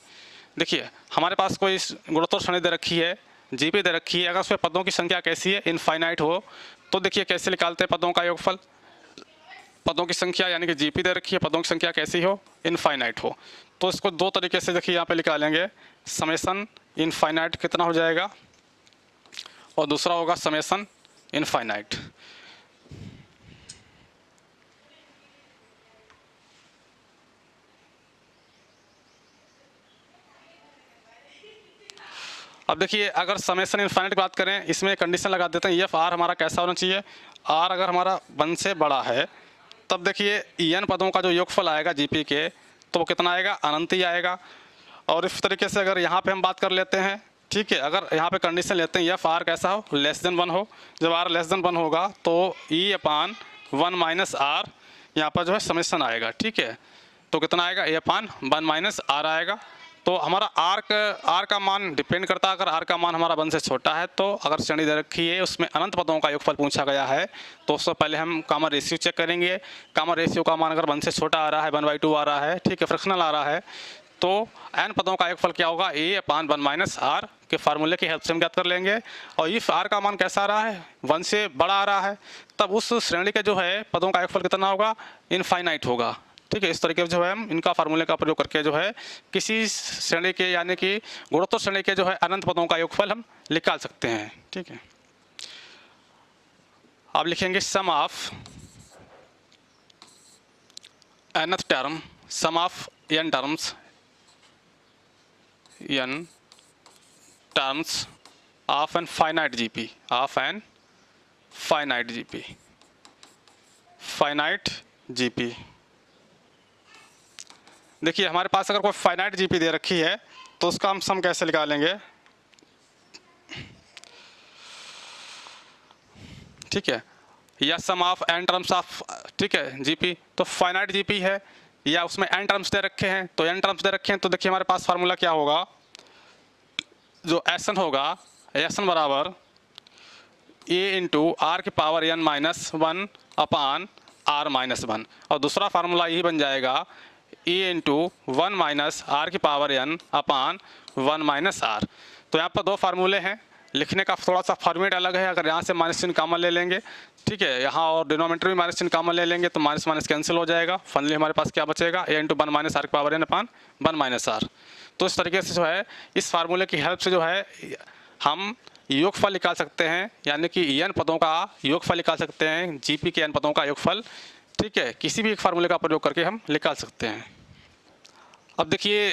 S1: देखिए हमारे पास कोई गुणोत्तर श्रेणी दे रखी है, जीपी दे रखी है, अगर उसमें पदों की संख्या कैसी है, इनफाइनाइट हो, तो देखिए कैसे निकालते हैं पदों का योगफल। पदों की संख्या यानी कि जीपी दे रखी है, पदों की संख्या कैसी हो, इनफाइनाइट हो, तो इसको 2 तरीके से देखिए यहाँ पे निकालेंगे। समेशन इनफाइनाइट कितना हो जाएगा और दूसरा होगा समेशन इनफाइनाइट। अब देखिए अगर समेशन इनफाइनाइट की बात करें, इसमें कंडीशन लगा देते हैं एफ आर हमारा कैसा होना चाहिए, आर अगर हमारा 1 से बड़ा है तब देखिए एन पदों का जो योगफल आएगा जीपी के तो वो कितना आएगा, अनंत ही आएगा। और इस तरीके से अगर यहाँ पे हम बात कर लेते हैं, ठीक है, अगर यहाँ पे कंडीशन लेते हैं एफ आर कैसा हो, <1 हो। जब आर <1 होगा तो E/1 - आर यहाँ पर जो है समेशन आएगा। ठीक है, तो कितना आएगा, A/1 - आर आएगा। तो हमारा आर का मान डिपेंड करता है, अगर आर का मान हमारा 1 से छोटा है तो अगर श्रेणी दे रखी है उसमें अनंत पदों का योगफल पूछा गया है तो उससे पहले हम कॉमन रेशियो चेक करेंगे। कॉमन रेशियो का मान अगर 1 से छोटा आ रहा है, 1/2 आ रहा है, ठीक है, फ्रैक्शनल आ रहा है, तो n पदों का योगफल क्या होगा, a/1 - r के फार्मूले की हेल्प से हम ज्ञात कर लेंगे। और इफ r का मान कैसा आ रहा है, 1 से बड़ा आ रहा है, तब उस श्रेणी के जो है पदों का योगफल कितना होगा, इनफाइनाइट होगा। ठीक है, इस तरीके से जो है हम इनका फार्मूले का प्रयोग करके जो है किसी श्रेणी के यानी कि गुणोत्तर श्रेणी के जो है अनंत पदों का योगफल हम निकाल सकते हैं। ठीक है, अब लिखेंगे sum of nth term, sum of n terms of an finite GP, finite GP. देखिए हमारे पास अगर कोई फाइनाइट जीपी दे रखी है तो उसका हम सम कैसे निकालेंगे। ठीक है, या सम ऑफ n टर्म्स ऑफ, ठीक है, जीपी, तो फाइनाइट जीपी है या उसमें n टर्म्स दे रखे हैं, तो n टर्म्स दे रखे हैं तो देखिए हमारे पास फार्मूला क्या होगा, जो Sn होगा, Sn बराबर a इंटू आर की पावर n माइनस 1 अपान r माइनस 1, और दूसरा फार्मूला यही बन जाएगा a इंटू 1 माइनस आर की पावर n अपान 1 माइनस r। तो यहाँ पर दो फार्मूले हैं, लिखने का थोड़ा सा फॉर्मेट अलग है। अगर यहाँ से माइनस चिन्ह कॉमन ले लेंगे, ठीक है, यहाँ और डिनोमिनेटर भी माइनस चिन्ह कॉमन ले लेंगे तो माइनस माइनस कैंसिल हो जाएगा। फाइनली हमारे पास क्या बचेगा, a इंटू 1 माइनस आर की पावर n अपान 1 माइनस r। तो इस तरीके से जो है इस फार्मूले की हेल्प से जो है हम योगफल निकाल सकते हैं, यानी कि n पदों का योगफल निकाल सकते हैं, जीपी के n पदों का योगफल, ठीक है, किसी भी एक फार्मूले का प्रयोग करके हम निकाल सकते हैं। अब देखिए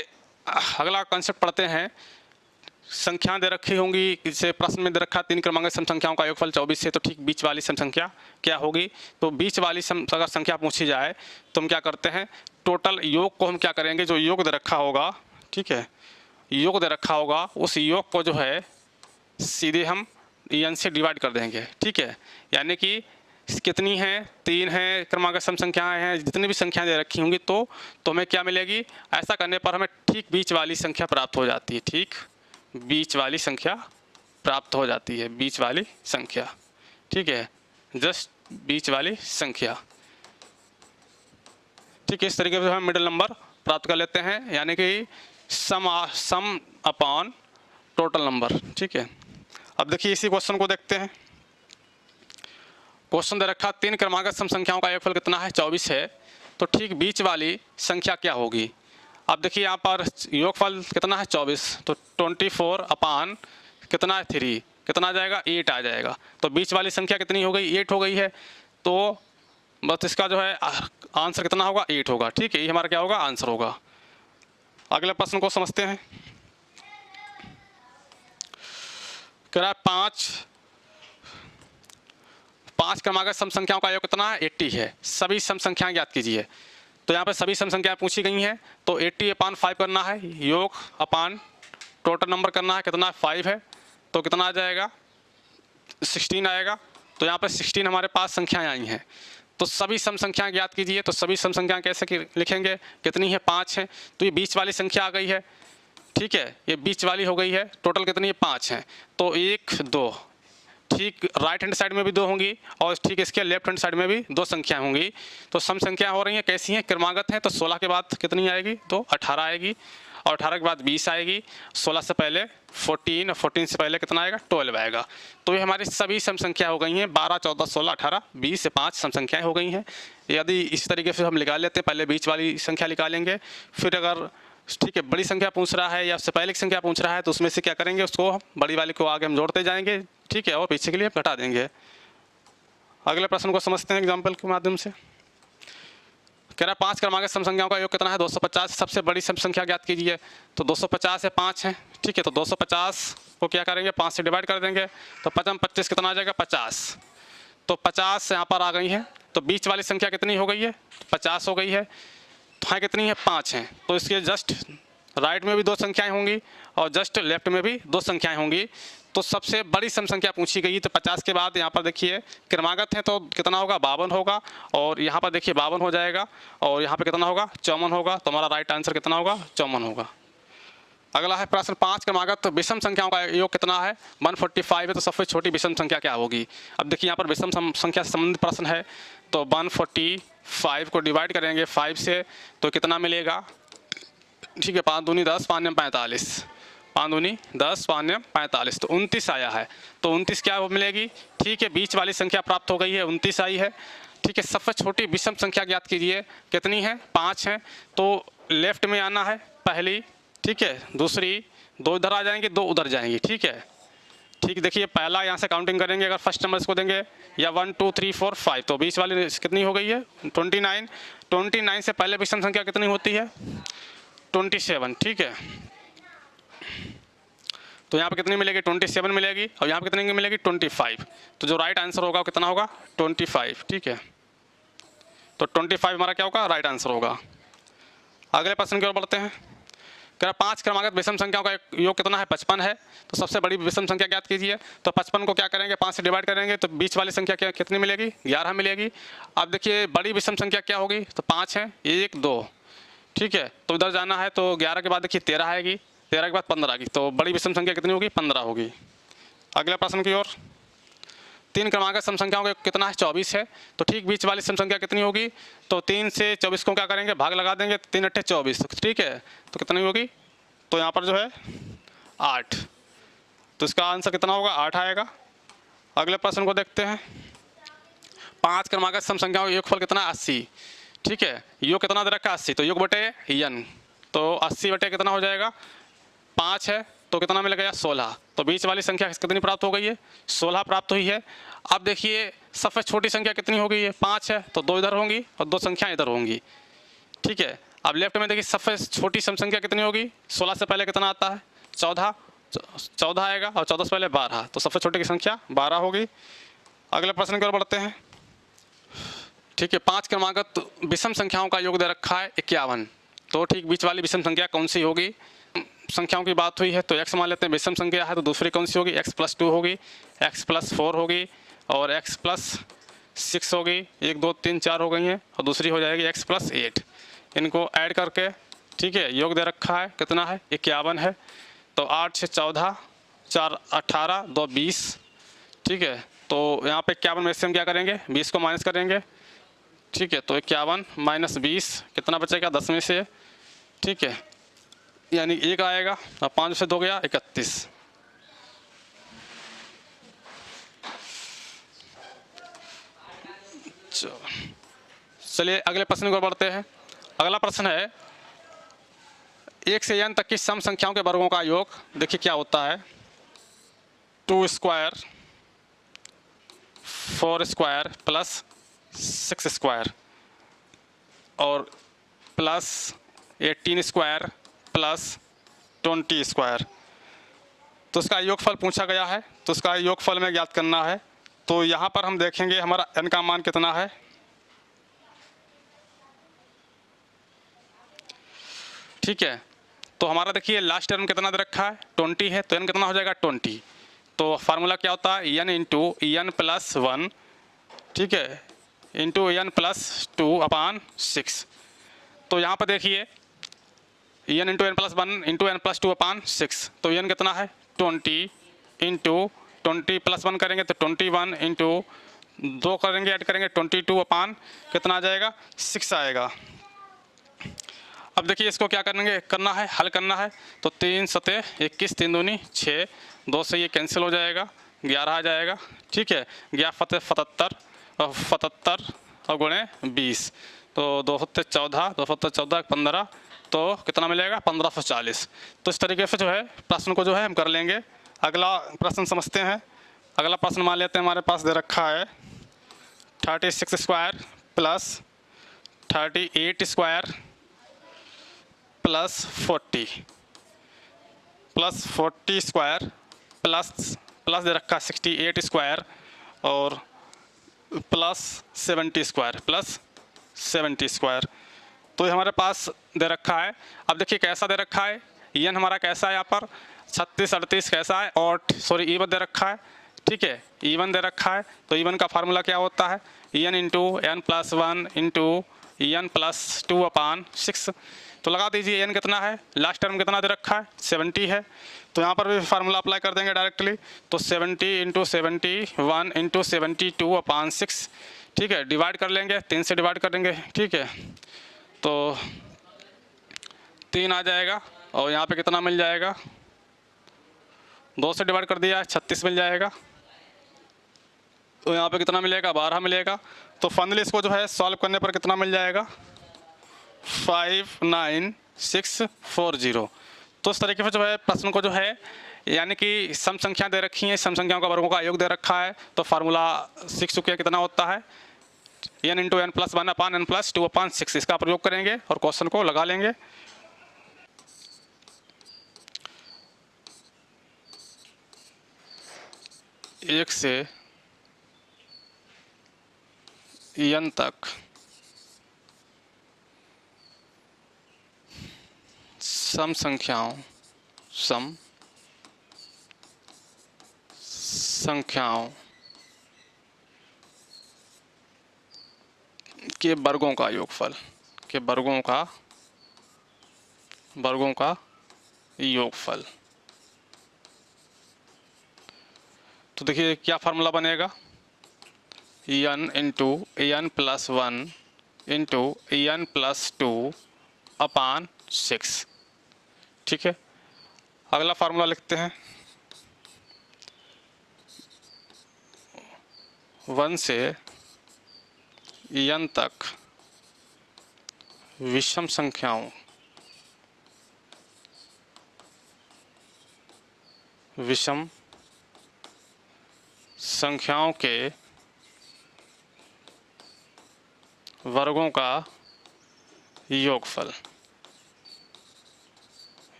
S1: अगला कॉन्सेप्ट पढ़ते हैं। संख्या दे रखी होंगी, जैसे प्रश्न में दे रखा 3 क्रमांक सम संख्याओं का योगफल 24 है, तो ठीक बीच वाली सम संख्या क्या होगी। तो बीच वाली अगर संख्या पूछी जाए तो हम क्या करते हैं, टोटल योग को हम क्या करेंगे, जो योग दे रखा होगा, ठीक है, योग दे रखा होगा, उस योग को जो है सीधे हम n से डिवाइड कर देंगे। ठीक है, यानी कि कितनी हैं, 3 हैं क्रमांक सम संख्याएं हैं, जितनी भी संख्याएं दे रखी होंगी तो हमें क्या मिलेगी, ऐसा करने पर हमें ठीक बीच वाली संख्या प्राप्त हो जाती है। ठीक बीच वाली संख्या प्राप्त हो जाती है, बीच वाली संख्या, ठीक है, जस्ट बीच वाली संख्या। ठीक है, इस तरीके से हम मिडिल नंबर प्राप्त कर लेते हैं, यानी कि सम अपॉन टोटल नंबर। ठीक है, अब देखिए इसी क्वेश्चन को देखते हैं। क्वेश्चन दे रखा 3 क्रमांक सम संख्याओं का योगफल कितना है, 24 है, तो ठीक बीच वाली संख्या क्या होगी। अब देखिए यहाँ पर योगफल कितना है 24, तो 24 अपान कितना है 3, कितना आ जाएगा 8 आ जाएगा। तो बीच वाली संख्या कितनी हो गई, 8 हो गई है, तो बस इसका जो है आंसर कितना होगा, 8 होगा। ठीक है, ये हमारा क्या होगा, आंसर होगा। अगले प्रश्न को समझते हैं। कह रहा है 5 क्रमांक सम संख्याओं का योग कितना है, 80 है। सभी सम संख्याएं ज्ञात कीजिए। तो यहाँ पे सभी सम संख्याएं पूछी गई हैं, तो 80 अपान 5 करना है, योग अपान टोटल नंबर करना है, कितना है 5 है, तो कितना आ जाएगा 16 आएगा। तो यहाँ पे 16 हमारे पास संख्याएं आई हैं, तो सभी सम संख्याएं ज्ञात कीजिए। तो सभी सम संख्याएं कैसे लिखेंगे, कितनी है 5 है, तो ये बीच वाली संख्या आ गई है। ठीक है, ये बीच वाली हो गई है, टोटल कितनी है 5 है, तो 1 2, ठीक राइट हैंड साइड में भी 2 होंगी और ठीक इसके लेफ्ट हैंड साइड में भी 2 संख्याएं होंगी। तो सम संख्या हो रही हैं, कैसी हैं, क्रमागत हैं। तो 16 के बाद कितनी आएगी, तो 18 आएगी, और 18 के बाद 20 आएगी, 16 से पहले 14 और 14 से पहले कितना आएगा, 12 आएगा। तो ये हमारी सभी सम संख्या हो गई हैं, 12 14 16 18 20 से 5 सम संख्याएँ हो गई हैं। यदि इस तरीके से हम निकाल लेते हैं, पहले बीच वाली संख्या निकालेंगे, फिर अगर ठीक है बड़ी संख्या पूछ रहा है या उससे पहले की संख्या पूछ रहा है तो उसमें से क्या करेंगे, उसको बड़ी वाली को आगे हम जोड़ते जाएंगे। ठीक है, और पीछे के लिए घटा देंगे। अगले प्रश्न को समझते हैं एग्जाम्पल के माध्यम से। कह रहा है 5 क्रमांक सम संख्याओं का योग कितना है, 250। सबसे बड़ी सम संख्या ज्ञात कीजिए। तो 250 है, 5 है। ठीक है, तो 250 को क्या करेंगे, 5 से डिवाइड कर देंगे, तो 5 25 कितना आ जाएगा 50। तो 50 यहाँ पर आ गई है, तो बीच वाली संख्या कितनी हो गई है, 50 हो गई है। तो हाँ कितनी है, 5 हैं। तो इसके जस्ट राइट में भी 2 संख्याएं होंगी और जस्ट लेफ्ट में भी 2 संख्याएं होंगी। तो सबसे बड़ी सम संख्या पूछी गई, तो 50 के बाद यहाँ पर देखिए क्रमागत है तो कितना होगा, 52 होगा, और यहाँ पर देखिए 52 हो जाएगा, और यहाँ पे कितना होगा, 54 होगा। तो हमारा राइट आंसर कितना होगा, 54 होगा। अगला है प्रश्न 5 क्रमागत विषम संख्याओं का योग कितना है। 145 है तो सबसे छोटी विषम संख्या क्या होगी। अब देखिए यहाँ पर विषम संख्या से संबंधित प्रश्न है, तो 145 को डिवाइड करेंगे 5 से तो कितना मिलेगा। ठीक है, 5 दूनी 10, 5 45, 5 दूनी 10, 5 45, तो 29 आया है। तो 29 क्या मिलेगी। ठीक है, बीच वाली संख्या प्राप्त हो गई है, 29 आई है। ठीक है, सबसे छोटी विषम संख्या ज्ञात कीजिए, कितनी है, 5 है। तो लेफ्ट में आना है पहली, ठीक है, दूसरी, 2 इधर आ जाएंगे, 2 उधर जाएंगी। ठीक है, ठीक, देखिए पहला यहाँ से काउंटिंग करेंगे, अगर फर्स्ट नंबर इसको देंगे या 1 2 3 4 5, तो बीच वाली कितनी हो गई है 29। 29 से पहले विषम संख्या कितनी होती है 27। ठीक है, तो यहाँ पर कितनी मिलेगी 27 मिलेगी, और यहाँ पर कितनी की मिलेगी 25। तो जो राइट आंसर होगा वो कितना होगा 25। ठीक है, तो 25 हमारा क्या होगा, राइट आंसर होगा। अगले प्रश्न की ओर बढ़ते हैं। कह रहा 5 क्रमागत विषम संख्याओं का योग कितना है 55 है। तो सबसे बड़ी विषम संख्या ज्ञात कीजिए। तो 55 को क्या करेंगे 5 से डिवाइड करेंगे तो बीच वाली संख्या क्या कितनी मिलेगी 11 मिलेगी। अब देखिए बड़ी विषम संख्या क्या होगी, तो 5 है, 1 2। ठीक है, तो उधर जाना है, तो 11 के बाद देखिए 13 आएगी, 13 के बाद 15 की, तो बड़ी विषम संख्या कितनी होगी 15 होगी। अगले प्रश्न की ओर। 3 क्रमागत सम संख्याओं का कितना है 24 है। तो ठीक बीच वाली सम संख्या कितनी होगी, तो 3 से 24 को क्या करेंगे भाग लगा देंगे, 3 8 24। ठीक है, तो कितनी होगी, तो यहाँ पर जो है 8, तो इसका आंसर कितना होगा 8 आएगा। अगले प्रश्न को देखते हैं। 5 क्रमागत सम संख्याओं का योगफल कितना 80। ठीक है, योग कितना दे रखा है 80, तो योग बटे n, तो 80 बटे कितना हो जाएगा 5 है, तो कितना मिलेगा 16। तो बीच वाली संख्या कितनी प्राप्त हो गई है 16 प्राप्त हुई है। अब देखिए सबसे छोटी संख्या कितनी हो गई है 5 है, तो 2 इधर होंगी और 2 संख्याएं इधर होंगी। ठीक है, अब लेफ्ट में देखिए सबसे छोटी सम संख्या कितनी होगी, 16 से पहले कितना आता है 14 आएगा, और 14 से पहले 12, तो सबसे छोटी की संख्या 12 होगी। अगले प्रश्न की ओर बढ़ते हैं। ठीक है, 5 क्रमागत विषम संख्याओं का योग दे रखा है 51। तो ठीक बीच वाली विषम संख्या कौन सी होगी, संख्याओं की बात हुई है तो x मान लेते हैं, विषम संख्या है तो दूसरी कौन सी होगी x + 2 होगी, x + 4 होगी, और x + 6 होगी। 1 2 3 4 हो गई हैं, और दूसरी हो जाएगी x + 8। इनको ऐड करके ठीक है योग दे रखा है कितना है 51 है। तो 8 से 14, 4 18, 2 20। ठीक है, तो यहाँ पे 51 में से हम क्या करेंगे 20 को माइनस करेंगे। ठीक है, तो 51 - 20 कितना बचेगा 10 में से। ठीक है, यानी 1 आएगा, और 5 से 2 गया 31। चलिए अगले प्रश्न को बढ़ते हैं। अगला प्रश्न है 1 से n तक की सम संख्याओं के वर्गों का योग देखिए क्या होता है 2 स्क्वायर 4 स्क्वायर प्लस 6 स्क्वायर और प्लस 18 स्क्वायर प्लस 20 स्क्वायर। तो इसका योगफल पूछा गया है, तो इसका योगफल में ज्ञात करना है। तो यहाँ पर हम देखेंगे हमारा n का मान कितना है। ठीक है, तो हमारा देखिए लास्ट टर्म कितना दे रखा है 20 है, तो n कितना हो जाएगा 20। तो फार्मूला क्या होता है n × n + 1। ठीक है, इंटू n + 2/6। तो यहाँ पर देखिए n × n + 1 × n + 2/6, तो n कितना है 20 × 20 + 1 करेंगे तो 21 × 2 करेंगे ऐड करेंगे 22 कितना आ जाएगा 6 आएगा। अब देखिए इसको क्या करना है हल करना है। तो 3 × 21, 3 दूनी 6, 2 से ये कैंसिल हो जाएगा 11 आ जाएगा। ठीक है, 11 × 77 और गुणे 20, तो 2 × 14, 2 × 14 15, तो कितना मिलेगा 1540। तो इस तरीके से जो है प्रश्न को जो है हम कर लेंगे। अगला प्रश्न समझते हैं। अगला प्रश्न मान लेते हैं हमारे पास दे रखा है 36 square plus 38 square plus 40 square plus दे रखा है 68 स्क्वायर और प्लस 70 स्क्वायर। तो ये हमारे पास दे रखा है। अब देखिए कैसा दे रखा है n हमारा कैसा है यहाँ पर 36 38 कैसा है, और सॉरी इवन दे रखा है। ठीक है, इवन दे रखा है, तो इवन का फार्मूला क्या होता है n × n + 1 × n + 2/6। तो लगा दीजिए n कितना है, लास्ट टर्म कितना दे रखा है 70 है, तो यहाँ पर भी फार्मूला अप्लाई कर देंगे डायरेक्टली। तो 70 इंटू 71 इंटू 72/6, ठीक है, डिवाइड कर लेंगे, 3 से डिवाइड करेंगे, ठीक है, तो 3 आ जाएगा और यहाँ पे कितना मिल जाएगा, 2 से डिवाइड कर दिया है 36 मिल जाएगा, तो यहाँ पे कितना मिलेगा 12 मिलेगा। तो फाइनली इसको जो है सॉल्व करने पर कितना मिल जाएगा 59640। तो इस तरीके से जो है प्रश्न को जो है यानी कि सम संख्या दे रखी है, सम संख्याओं का वर्गों का योग दे रखा है, तो फार्मूला सीख चुके हैं कितना होता है n into n plus 1/n+2/6। इसका प्रयोग करेंगे और क्वेश्चन को लगा लेंगे। एक से n तक सम संख्याओं के वर्गों का योगफल योगफल। तो देखिए क्या फार्मूला बनेगा, n into n plus 1 into n plus 2/6, ठीक है। अगला फार्मूला लिखते हैं, 1 से n तक विषम संख्याओं के वर्गों का योगफल।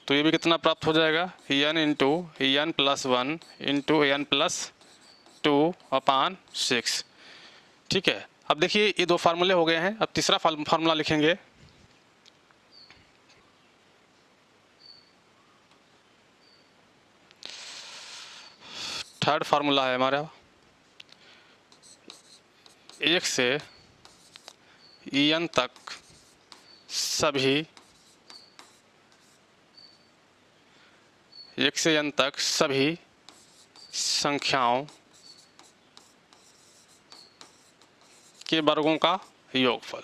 S1: तो ये भी कितना प्राप्त हो जाएगा, n into n plus 1 into n plus 2/6, ठीक है। अब देखिए ये 2 फार्मूले हो गए हैं, अब तीसरा फार्मूला लिखेंगे। थर्ड फार्मूला है हमारा 1 से n तक सभी संख्याओं के वर्गों का योगफल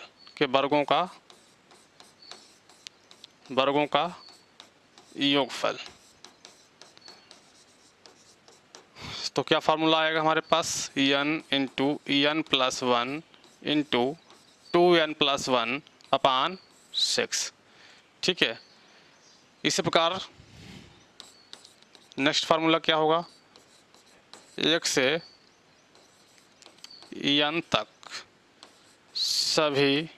S1: तो क्या फार्मूला आएगा हमारे पास, n into n plus 1 into 2n plus 1/6, ठीक है। इसी प्रकार नेक्स्ट फार्मूला क्या होगा, 1 से n तक सभी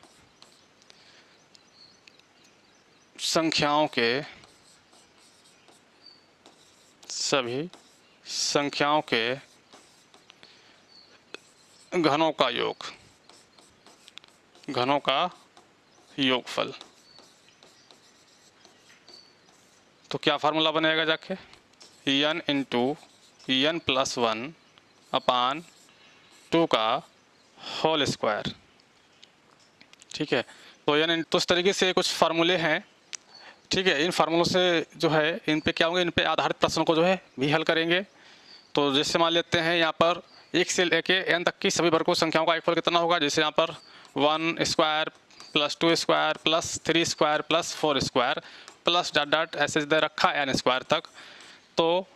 S1: संख्याओं के घनों का योगफल। तो क्या फार्मूला बनेगा जाके, n इंटू n प्लस 1/2 का होल स्क्वायर, ठीक है। तो इस तरीके से कुछ फार्मूले हैं, ठीक है। इन फार्मूलों से जो है इन पे क्या होंगे, इन पे आधारित प्रश्नों को जो है भी हल करेंगे। तो जैसे मान लेते हैं यहाँ पर 1 से लेके n तक की सभी वर्गों संख्याओं का योगफल कितना होगा, जैसे यहाँ पर 1 square plus 2 square plus 3 square plus 4 square plus dot ऐसे दे रखा n स्क्वायर तक। तो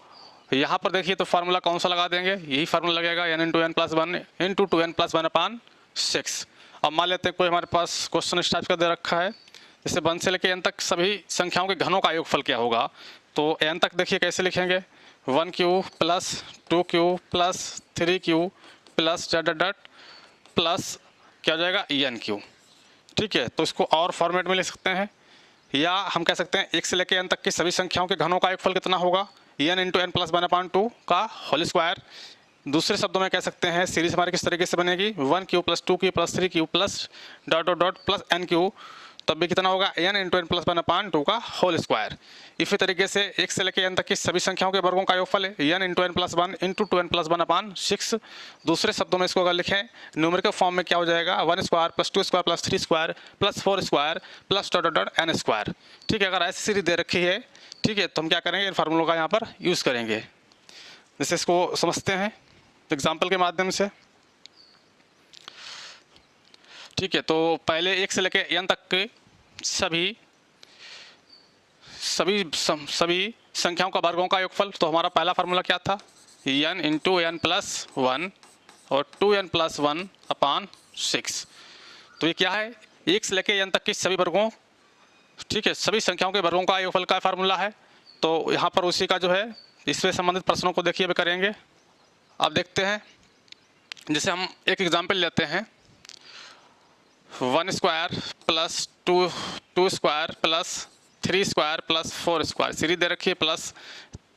S1: यहाँ पर देखिए तो फार्मूला कौन सा लगा देंगे, यही फार्मूला लगेगा n into n plus 1 into 2n plus 1/6। अब मान लेते हैं कोई हमारे पास क्वेश्चन इस टाइप का दे रखा है, जैसे 1 से लेकर n तक सभी संख्याओं के घनों का योगफल क्या होगा। तो n तक देखिए कैसे लिखेंगे, 1 cube plus 2 cube plus 3 cube plus dot plus क्या हो जाएगा n क्यूब, ठीक है। तो इसको और फॉर्मेट में लिख सकते हैं, या हम कह सकते हैं 1 से लेकर n तक की सभी संख्याओं के घनों का योगफल कितना होगा, n इंटू n प्लस 1/2 का होल स्क्वायर। दूसरे शब्दों में कह सकते हैं सीरीज हमारी किस तरीके से बनेगी, 1 cube plus 2 cube plus 3 cube plus dot plus n cube. तब भी कितना होगा n into N plus one upon two का होल स्क्वायर। इसी तरीके से 1 से लेकर n तक की सभी संख्याओं के वर्गों का योगफल है n into N plus one into two N plus one upon 6। दूसरे शब्दों में इसको अगर लिखें न्यूमेरिकल फॉर्म में क्या हो जाएगा 1 square plus 2 square plus 3 square plus 4 square plus dot dot n square. ठीक है, अगर ऐसी सीरीज दे रखी है, ठीक है, तो हम क्या करेंगे, इन फार्मूलों का यहाँ पर यूज़ करेंगे। जैसे इसको समझते हैं एग्जाम्पल के माध्यम से। ठीक है, तो पहले 1 से लेकर n तक के सभी संख्याओं का वर्गों का योगफल। तो हमारा पहला फार्मूला क्या था, n into N plus one और 2n प्लस वन अपान 6। तो ये क्या है, 1 से लेकर n तक की सभी वर्गों, ठीक है, सभी संख्याओं के वर्गों का योगफल का फार्मूला है। तो यहाँ पर उसी का जो है इससे संबंधित प्रश्नों को देखिए भी करेंगे। अब देखते हैं, जैसे हम एक एग्जाम्पल लेते हैं 1 square plus two square plus 3 square plus 4 square series दे रखी है, प्लस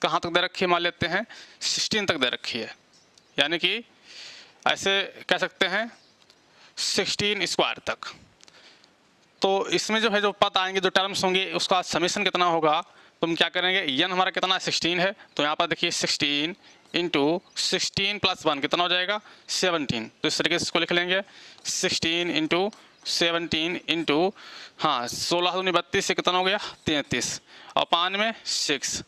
S1: कहाँ तक दे रखी है, मान लेते हैं 16 तक दे रखी है, यानी कि ऐसे कह सकते हैं 16 स्क्वायर तक। तो इसमें जो है जो पद आएंगे, जो टर्म्स होंगे, उसका समेशन कितना होगा, तो हम क्या करेंगे, n हमारा कितना 16 है, तो यहाँ पर देखिए 16 इंटू 16 प्लस 1 कितना हो जाएगा 17। तो इस तरीके से इसको लिख लेंगे 16 इंटू 17 इंटू, हाँ 16 दूनी 32 से कितना हो गया 33 और पान में 6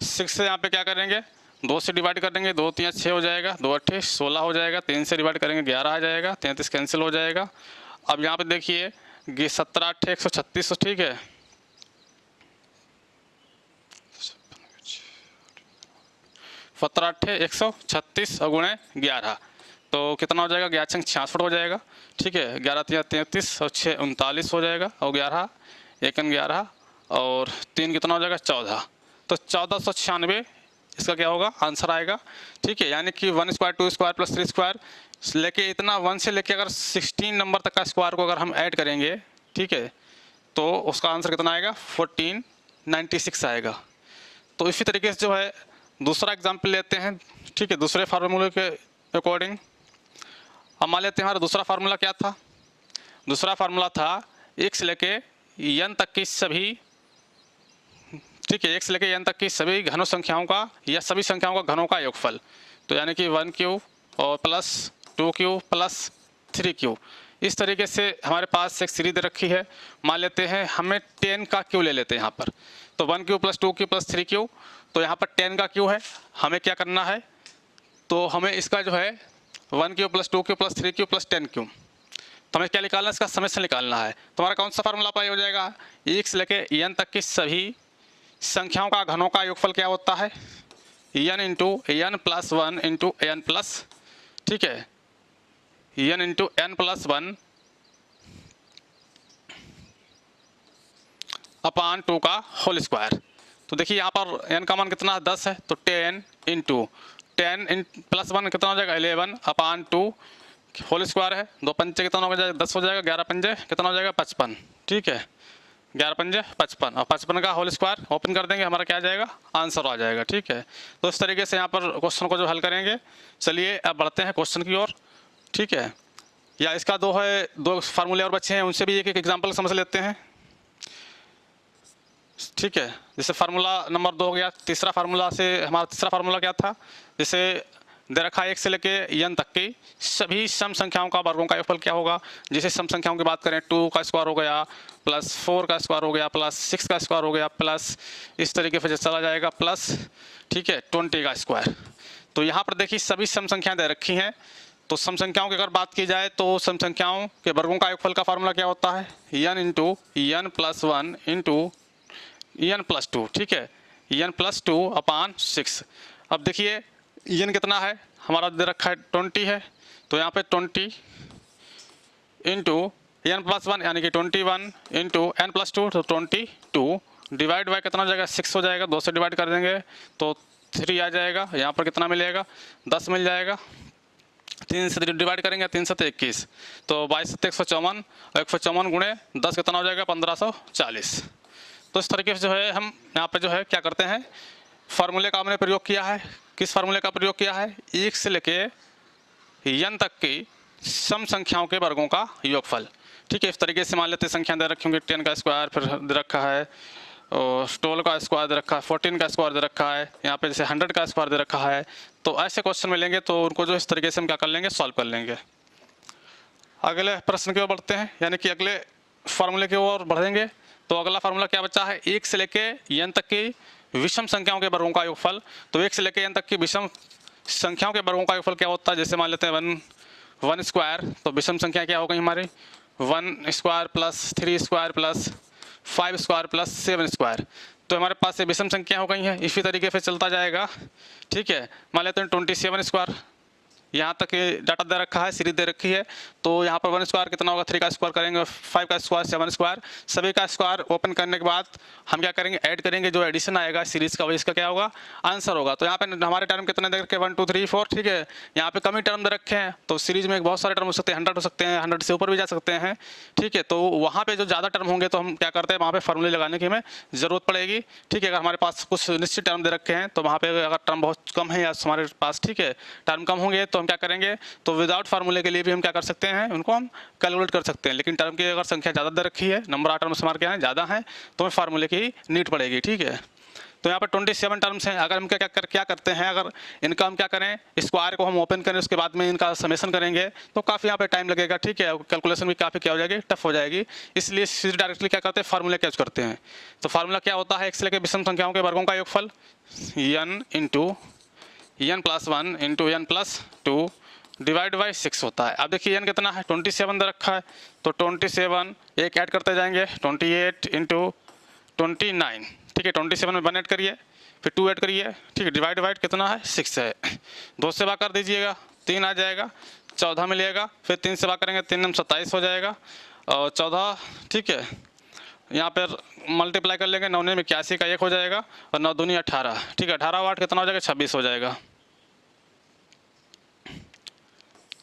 S1: से यहाँ पे क्या करेंगे 2 से डिवाइड कर देंगे, 2 3 6 हो जाएगा, 2 8 16 हो जाएगा, 3 से डिवाइड करेंगे 11 आ जाएगा, 33 कैंसिल हो जाएगा। अब यहाँ पे देखिए 17 8 136, ठीक है, 17 8 136 और गुणे 11, तो कितना हो जाएगा 11 6 66 हो जाएगा। ठीक है, 11 3 33 और 6 39 हो जाएगा, और 11 1 11 और 3 कितना हो जाएगा 14, तो 1496 इसका क्या होगा आंसर आएगा। ठीक है, यानी कि 1 स्क्वायर 2 स्क्वायर प्लस 3 स्क्वायर लेके इतना 1 से लेके अगर 16 नंबर तक का स्क्वायर को अगर हम ऐड करेंगे, ठीक है, तो उसका आंसर कितना आएगा 1496 आएगा। तो इसी तरीके से जो है दूसरा एग्जाम्पल लेते हैं। ठीक है, दूसरे फार्मूले के अकॉर्डिंग अब मान लेते हैं हमारा दूसरा फार्मूला क्या था, दूसरा फार्मूला था 1 से लेके n तक की सभी, ठीक है, 1 से लेके n तक की सभी घनों संख्याओं का या सभी संख्याओं का घनों का योगफल। तो यानी कि 1 क्यू और प्लस 2 क्यू प्लस 3 क्यू। इस तरीके से हमारे पास एक सीरीज रखी है, मान लेते हैं हमें 10 का क्यू ले लेते हैं यहाँ पर, तो 1 Q plus 2 Q plus 3 Q, तो यहाँ पर 10 का क्यू है, हमें क्या करना है, तो हमें इसका जो है 1 Q plus 2 Q plus 3 Q plus 10 Q, तो हमें क्या निकालना है, इसका समेशन निकालना है। तो हमारा कौन सा फार्मूला अप्लाई हो जाएगा, 1 से लेके n तक की सभी संख्याओं का घनों का योगफल क्या होता है, n into N plus one into N plus, ठीक है, n into N plus one upon 2 का होल स्क्वायर। तो देखिए यहाँ पर n का मान कितना 10 है, तो 10 इंटू 10 प्लस 1 कितना हो जाएगा 11 अपान 2 होल स्क्वायर है, 2 पंजे कितना हो जाएगा 10 हो जाएगा, 11 पंजे कितना हो जाएगा 55। ठीक है, 11 पंजे 55 और 55 का होल स्क्वायर ओपन कर देंगे, हमारा क्या आ जाएगा आंसर आ जाएगा। ठीक है, तो इस तरीके से यहाँ पर क्वेश्चन को जो हल करेंगे। चलिए अब बढ़ते हैं क्वेश्चन की ओर। ठीक है, या इसका दो फार्मूले और बच्चे हैं, उनसे भी एक एक एग्जाम्पल समझ लेते हैं। ठीक है, जैसे फार्मूला नंबर 2 हो गया, तीसरा फार्मूला से हमारा तीसरा फार्मूला क्या था, जैसे दे रखा है 1 से लेके n तक की सभी सम संख्याओं का वर्गों का योगफल क्या होगा। जैसे सम संख्याओं की बात करें 2 का स्क्वायर हो गया प्लस 4 का स्क्वायर हो गया प्लस 6 का स्क्वायर हो गया प्लस इस तरीके से चला जाएगा प्लस, ठीक है, 20 का स्क्वायर। तो यहाँ पर देखिए सभी सम संख्याएं दे रखी हैं, तो सम संख्याओं की अगर बात की जाए तो सम संख्याओं के वर्गों का योगफल का फार्मूला क्या होता है, n into n plus 1 into n plus 2। ठीक है, n प्लस 2 अपान 6। अब देखिए n कितना है, हमारा दे रखा है 20 है, तो यहाँ पे 20 इंटू n प्लस 1 यानी कि 21 इंटू n प्लस 2 तो 22 डिवाइड बाय कितना हो जाएगा 6 हो जाएगा, 2 से डिवाइड कर देंगे तो 3 आ जाएगा, यहाँ पर कितना मिलेगा 10 मिल जाएगा, 3 से डिवाइड करेंगे 3 से 21 तो 22 से 154 और 154 गुणे 10 कितना हो जाएगा 1540। तो इस तरीके से जो है हम यहाँ पे जो है क्या करते हैं, फार्मूले का हमने प्रयोग किया है। किस फार्मूले का प्रयोग किया है, 1 से लेके n तक की सम संख्याओं के वर्गों का योगफल। ठीक है। इस तरीके से मान लेते हैं संख्या दे रखी होंगी, 10 का स्क्वायर फिर दे रखा है, और 12 का स्क्वायर दे रखा है, 14 का स्क्वायर दे रखा है, यहाँ पे जैसे 100 का स्क्वायर दे रखा है। तो ऐसे क्वेश्चन मिलेंगे तो उनको जो इस तरीके से हम क्या कर लेंगे, सॉल्व कर लेंगे। अगले प्रश्न की ओर बढ़ते हैं, यानी कि अगले फार्मूले की ओर बढ़ेंगे। तो अगला फार्मूला क्या बचा है, 1 से लेके n तक की विषम संख्याओं के वर्गों का योगफल। तो 1 से लेके n तक की विषम संख्याओं के वर्गों का योगफल क्या होता है, जैसे मान लेते हैं 1 स्क्वायर, तो विषम संख्या क्या हो गई हमारी, 1 square plus 3 square plus 5 square plus 7 square. तो हमारे पास ये विषम संख्या हो गई है। इसी तरीके से चलता जाएगा, ठीक है। मान लेते हैं 27 स्क्वायर, यहाँ तक ये डाटा दे रखा है, सीरीज दे रखी है। तो यहाँ पर 1 स्क्वायर कितना होगा, 3 का स्क्वायर करेंगे, 5 का स्क्वायर, 7 स्क्वायर, सभी का स्क्वायर ओपन करने के बाद हम क्या करेंगे, ऐड करेंगे। जो एडिशन आएगा सीरीज का, वही इसका क्या होगा, आंसर होगा। तो यहाँ पे हमारे टर्म कितने दे रखे, 1 2 3 4, ठीक है। यहाँ पे कम ही टर्म दे रखे हैं, तो सीरीज में बहुत सारे टर्म हो सकते हैं, 100 हो सकते हैं, 100 से ऊपर भी जा सकते हैं, ठीक है। तो वहाँ पे जो ज़्यादा टर्म होंगे तो हम क्या करते हैं, वहाँ पे फार्मूले लगाने की हमें ज़रूरत पड़ेगी, ठीक है। अगर हमारे पास कुछ निश्चित टर्म दे रखे हैं तो वहाँ पे अगर टर्म बहुत कम है या हमारे पास, ठीक है, टर्म कम होंगे तो हम क्या करेंगे, तो विदाउट फार्मूले के लिए भी हम क्या कर सकते हैं, उनको हम कैलकुलेट कर सकते हैं। लेकिन टर्म की अगर संख्या ज़्यादा दे रखी है, नंबर ऑफ टर्म्स हमारे क्या है, ज़्यादा है, तो हमें फार्मूले की नीड पड़ेगी, ठीक है। तो यहाँ पर 27 टर्म्स हैं। अगर हम क्या करते हैं, अगर इनका हम क्या करें, स्क्वायर को हम ओपन करें, उसके बाद में इनका समेशन करेंगे तो काफ़ी यहाँ पे टाइम लगेगा, ठीक है। कैलकुलेशन भी काफ़ी क्या हो जाएगी, टफ हो जाएगी। इसलिए सीधे डायरेक्टली क्या करते हैं, फार्मूले कैच करते हैं। तो फार्मूला क्या होता है, 1 से लेकर विषम संख्याओं के वर्गों का योगफल, n into n plus 1 into n plus 2 divide by 6 होता है। अब देखिए n कितना है, 27 दे रखा है, तो 27 एक ऐड करते जाएंगे, 28 इंटू 29, ठीक है। 27 में 1 ऐड करिए, फिर 2 ऐड करिए, ठीक है। डिवाइड कितना है, 6 है। 2 से भाग कर दीजिएगा, 3 आ जाएगा, 14 मिलेगा, फिर 3 से भाग करेंगे, 3 में 27 हो जाएगा, और 14, ठीक है। यहाँ पर मल्टीप्लाई कर लेंगे, 9 में 81 का 1 हो जाएगा, और 9 दूनी 18, ठीक है। 18 8 कितना हो जाएगा, 26 हो जाएगा,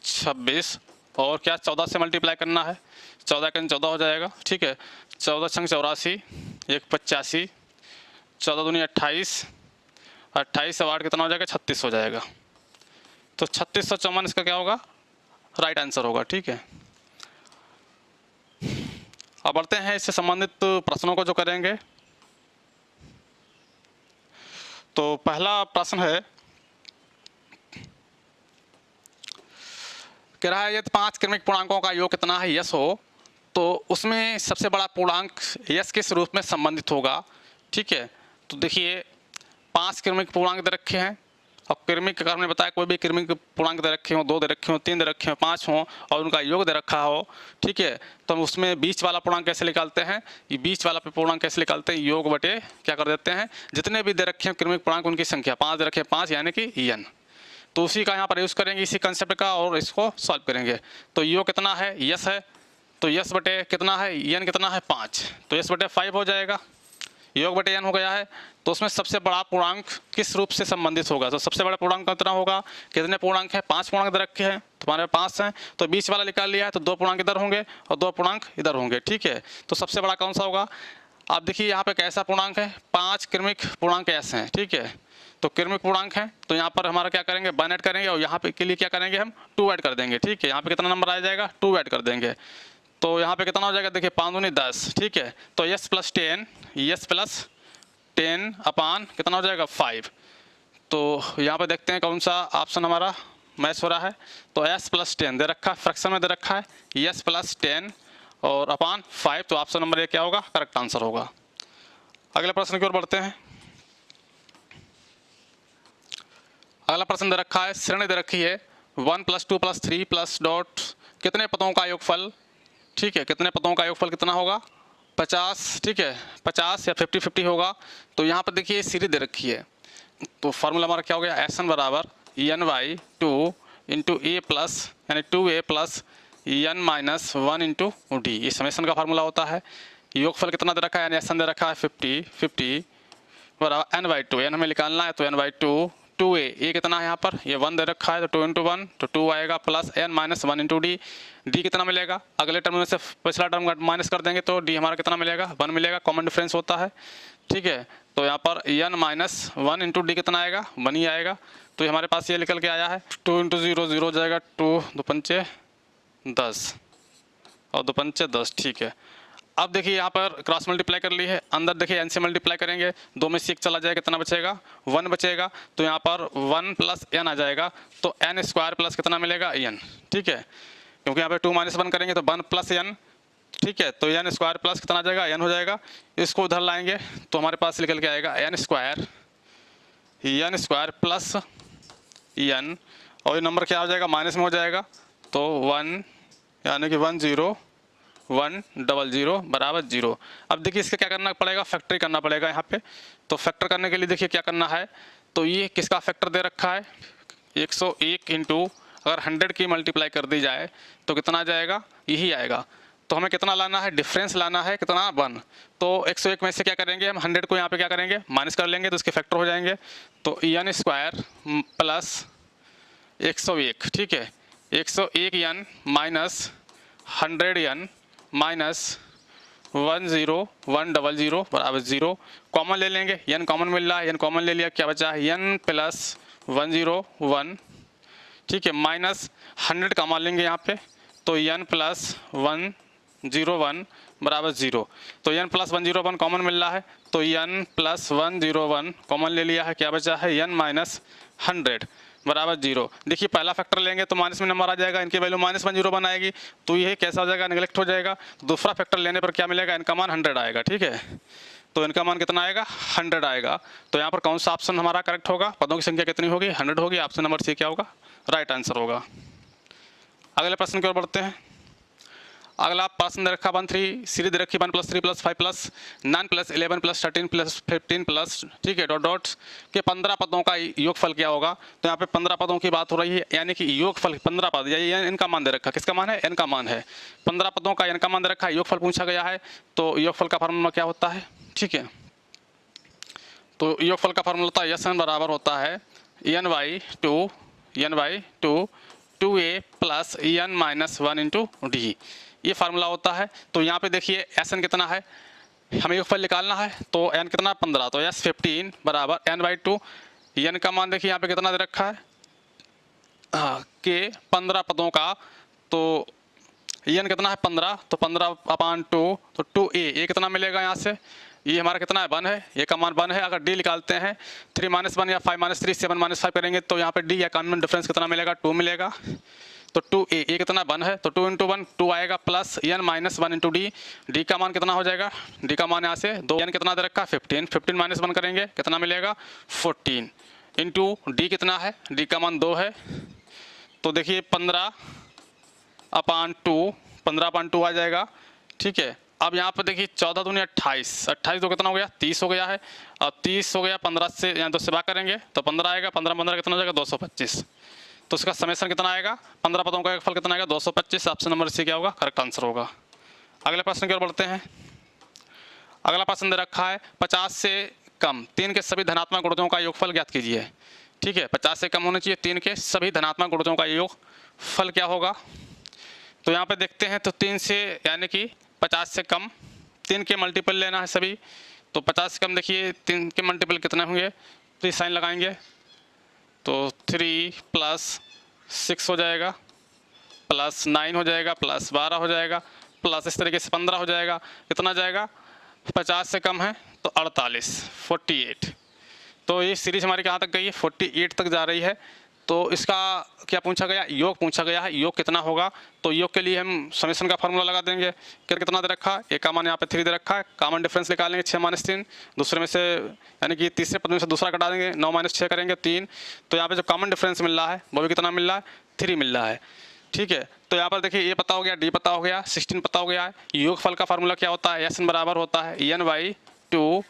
S1: 26। और क्या 14 से मल्टीप्लाई करना है, 14 का 14 हो जाएगा, ठीक है। 14 छंग 84, 1 85, 14 दूनी 28, 28 से 8 कितना हो जाएगा, 36 हो जाएगा। तो 3654 इसका क्या होगा, राइट आंसर होगा, ठीक है। अब बढ़ते हैं इससे संबंधित प्रश्नों को जो करेंगे। तो पहला प्रश्न है, कह रहा है यदि 5 क्रमिक पूर्णांकों का योग कितना है, यस हो, तो उसमें सबसे बड़ा पूर्णांक यस किस रूप में संबंधित होगा, ठीक है। तो देखिए 5 क्रमिक पूर्णांक दे रखे हैं, और क्रमिक अगर हमने बताया कोई भी क्रमिक पूर्णांक दे रखे हो, 2 दे रखे हो, 3 दे रखे हो, 5 हो, और उनका योग दे रखा हो, ठीक है। तो हम उसमें बीच वाला पूर्णांक कैसे निकालते हैं, ये बीच वाला पूर्णांक कैसे निकालते हैं, योग बटे क्या कर देते हैं, जितने भी दे रखे हैं क्रमिक पूर्णांक उनकी संख्या 5 दे रखे हैं, 5 यानी कि n। तो उसी का यहाँ पर यूज़ करेंगे, इसी कंसेप्ट का, और इसको सॉल्व करेंगे। तो योग कितना है, यस है, तो यस बटे कितना है, n कितना है 5, तो यस बटे 5 हो जाएगा, योग बटे n हो गया है। तो उसमें सबसे बड़ा पूर्णांक किस रूप से संबंधित होगा, तो सबसे बड़ा पूर्णांक कितना होगा, कितने पूर्णांक है, 5 पूर्णांक दे रखे हैं, तो हमारे 5 हैं, तो बीच वाला निकाल लिया है, तो 2 पूर्णांक इधर होंगे और 2 पूर्णांक इधर होंगे, ठीक है। तो सबसे बड़ा कौन सा होगा, आप देखिए यहाँ पे कैसा पूर्णांक है, 5 क्रमिक पूर्णांक ऐसे हैं, ठीक है। तो क्रमिक पूर्णांक है, तो यहाँ पर हमारा क्या करेंगे, 1 ऐड करेंगे, और यहाँ पे के लिए क्या करेंगे, हम 2 ऐड कर देंगे, ठीक है। यहाँ पे कितना नंबर आ जाएगा, 2 ऐड कर देंगे, तो यहाँ पे कितना हो जाएगा, देखिए 5 दूनी 10, ठीक है। तो यस प्लस 10 अपान कितना हो जाएगा 5। तो यहाँ पे देखते हैं कौन सा ऑप्शन हमारा मैच हो रहा है। तो s प्लस 10 दे रखा है, फ्रैक्शन में दे रखा है, s प्लस 10 और अपान 5, तो ऑप्शन नंबर 1 क्या होगा, करेक्ट आंसर होगा। अगले प्रश्न की ओर बढ़ते हैं। अगला प्रश्न दे रखा है, श्रेणी दे रखी है 1 + 2 + 3 प्लस डॉट कितने पदों का योगफल, ठीक है। कितने पदों का योगफल कितना होगा, 50, ठीक है, 50 या 50-50 होगा। तो यहाँ पर देखिए सीरीज दे रखी है, तो फार्मूला हमारा क्या हो गया, SN बराबर n/2 इंटू a प्लस यानी 2a plus n - 1 into D, ये समेशन का फार्मूला होता है। योगफल कितना दे रखा है, यानी SN दे रखा है 50 बराबर n/2, n हमें निकालना है, तो n/2 2a कितना है यहाँ पर, ये 1 दे रखा है, तो 2 इंटू 1 तो 2 आएगा, plus n - 1 into D, D कितना मिलेगा, अगले टर्म में से पिछला टर्म माइनस कर देंगे तो डी हमारा कितना मिलेगा, 1 मिलेगा, कॉमन डिफरेंस होता है, ठीक है। तो यहाँ पर n - 1 इंटू डी कितना आएगा, 1 ही आएगा। तो हमारे पास ये निकल के आया है 2 इंटू 0 0 हो जाएगा, 2 2 पंचे 10 और 2 पंचे 10, ठीक है। अब देखिए यहाँ पर क्रॉस मल्टीप्लाई कर ली है, अंदर देखिए n से मल्टीप्लाई करेंगे, 2 में से 1 चला जाएगा, कितना बचेगा 1 बचेगा, तो यहाँ पर 1 प्लस n आ जाएगा, तो n स्क्वायर प्लस कितना मिलेगा n, ठीक है, क्योंकि यहाँ पे 2 माइनस 1 करेंगे तो 1 प्लस n, ठीक है, तो n स्क्वायर प्लस कितना आ जाएगा n हो जाएगा। इसको उधर लाएंगे तो हमारे पास निकल के आएगा n स्क्वायर प्लस n, और ये नंबर क्या हो जाएगा माइनस में हो जाएगा, तो 1 यानी कि 1,0,1,0,0 बराबर 0। अब देखिए इसका क्या करना पड़ेगा, फैक्टरी करना पड़ेगा यहाँ पे। तो फैक्टर करने के लिए देखिए क्या करना है, तो ये किसका फैक्टर दे रखा है 101 इंटू अगर 100 की मल्टीप्लाई कर दी जाए तो कितना आ जाएगा, यही आएगा। तो हमें कितना लाना है, डिफरेंस लाना है कितना 1। तो 101 में से क्या करेंगे हम 100 को यहाँ पे क्या करेंगे माइनस कर लेंगे, तो इसके फैक्टर हो जाएंगे, तो n स्क्वायर प्लस 101, ठीक है, 101 n माइनस 100 n माइनस 1,0,1,0,0 बराबर 0। कॉमन ले लेंगे, n कॉमन मिल रहा है, n कॉमन ले लिया, क्या बचा है n प्लस 1,0,1, ठीक है, माइनस 100 कॉमन लेंगे यहाँ पे, तो n प्लस 1,0,1 बराबर 0। तो n प्लस 1,0,1 कॉमन मिल रहा है, तो n प्लस 1,0,1 कॉमन ले लिया है, क्या बचा है n माइनस 100 बराबर 0। देखिए पहला फैक्टर लेंगे तो माइनस में नंबर आ जाएगा, इनकी वैल्यू माइनस 1,0,1 आएगी, तो ये कैसा हो जाएगा, नेगलेक्ट हो जाएगा। दूसरा फैक्टर लेने पर क्या मिलेगा, इनका मान 100 आएगा, ठीक है, तो इनका मान कितना आएगा 100 आएगा। तो यहाँ पर कौन सा ऑप्शन हमारा करेक्ट होगा, पदों की संख्या कितनी होगी 100 होगी, ऑप्शन नंबर सी क्या होगा, राइट आंसर होगा। अगले प्रश्न की ओर बढ़ते हैं। अगला प्रश्न दे रखा 1,3 सीरीज दे रखी 1 + 3 + 5 + 9 + 11 + 13 + 15 प्लस, ठीक है, डॉट डॉट के 15 पदों का योगफल क्या होगा। तो यहाँ पे 15 पदों की बात हो रही है, यानी कि योगफल 15 पद, या इनका मान दे रखा, किसका मान है n का मान है, 15 पदों का n का मान दे रखा है, योगफल पूछा गया है, तो योगफल का फार्मूला क्या होता है, ठीक है, तो योगफल का फार्मूला होता है Sn बराबर होता है n/2 2a plus n-1 into D, ये फार्मूला होता है। तो यहाँ पे देखिए Sn कितना है, हमें योगफल निकालना है, तो n कितना 15, तो S15 बराबर n/2, n का मान देखिए यहाँ पे कितना दे रखा है के 15 पदों का, तो n कितना है 15, तो 15/2, तो 2a, ये कितना मिलेगा यहाँ से, ये हमारा कितना है 1 है, ये का मान 1 है। अगर d निकालते हैं 3 - 1 या 5 - 3 7 - 5 करेंगे तो यहाँ पे d या कॉमन डिफरेंस कितना मिलेगा 2 मिलेगा, तो 2a, ये कितना 1 है, तो 2 × 1 2 आएगा, plus n-1 into D, D का मान कितना हो जाएगा, d का मान यहाँ से 2, n कितना दे रखा 15, 15 - 1 करेंगे कितना मिलेगा 14 इंटू डी कितना है, d का मान 2 है, तो देखिए 15/2 आ जाएगा, ठीक है। अब यहाँ पर देखिए 14 दूनी 28, 28 तो कितना हो गया 30 हो गया है, अब 30 हो गया 15 से, यहाँ 2 से भाग करेंगे तो 15 आएगा, 15 कितना हो जाएगा 225, तो इसका समेशन कितना आएगा, 15 पदों का फल कितना आएगा 225, ऑप्शन नंबर सी क्या होगा, करेक्ट आंसर होगा। अगले प्रश्न की ओर बढ़ते हैं। अगला प्रश्न दे रखा है 50 से कम 3 के सभी धनात्मक गुणजों का योगफल ज्ञात कीजिए, ठीक है, 50 से कम होने चाहिए 3 के सभी धनात्मक गुणजों का योगफल क्या होगा। तो यहाँ पे देखते हैं, तो 3 से यानी कि 50 से कम 3 के मल्टीपल लेना है सभी, तो 50 से कम देखिए 3 के मल्टीपल कितने होंगे, तो साइन लगाएंगे, तो 3 + 6 हो जाएगा, प्लस 9 हो जाएगा, प्लस 12 हो जाएगा, प्लस इस तरीके से 15 हो जाएगा, कितना जाएगा 50 से कम है तो 48। तो ये सीरीज हमारी कहाँ तक गई है 48 तक जा रही है। तो इसका क्या पूछा गया, योग पूछा गया है, योग कितना होगा, तो योग के लिए हम समेशन का फार्मूला लगा देंगे, कितना दे रखा है, एक का मान यहाँ पे 3 दे रखा है, कॉमन डिफरेंस निकालेंगे 6 - 3, दूसरे में से यानी कि तीसरे पद में से दूसरा कटा देंगे, 9 - 6 करेंगे 3, तो यहाँ पे जो कॉमन डिफरेंस मिल रहा है वो भी कितना मिल रहा है 3 मिल रहा है, ठीक है। तो यहाँ पर देखिए ये पता हो गया, डी पता हो गया, 16 पता हो गया है। योगफल का फार्मूला क्या होता है, Sn बराबर होता है n/2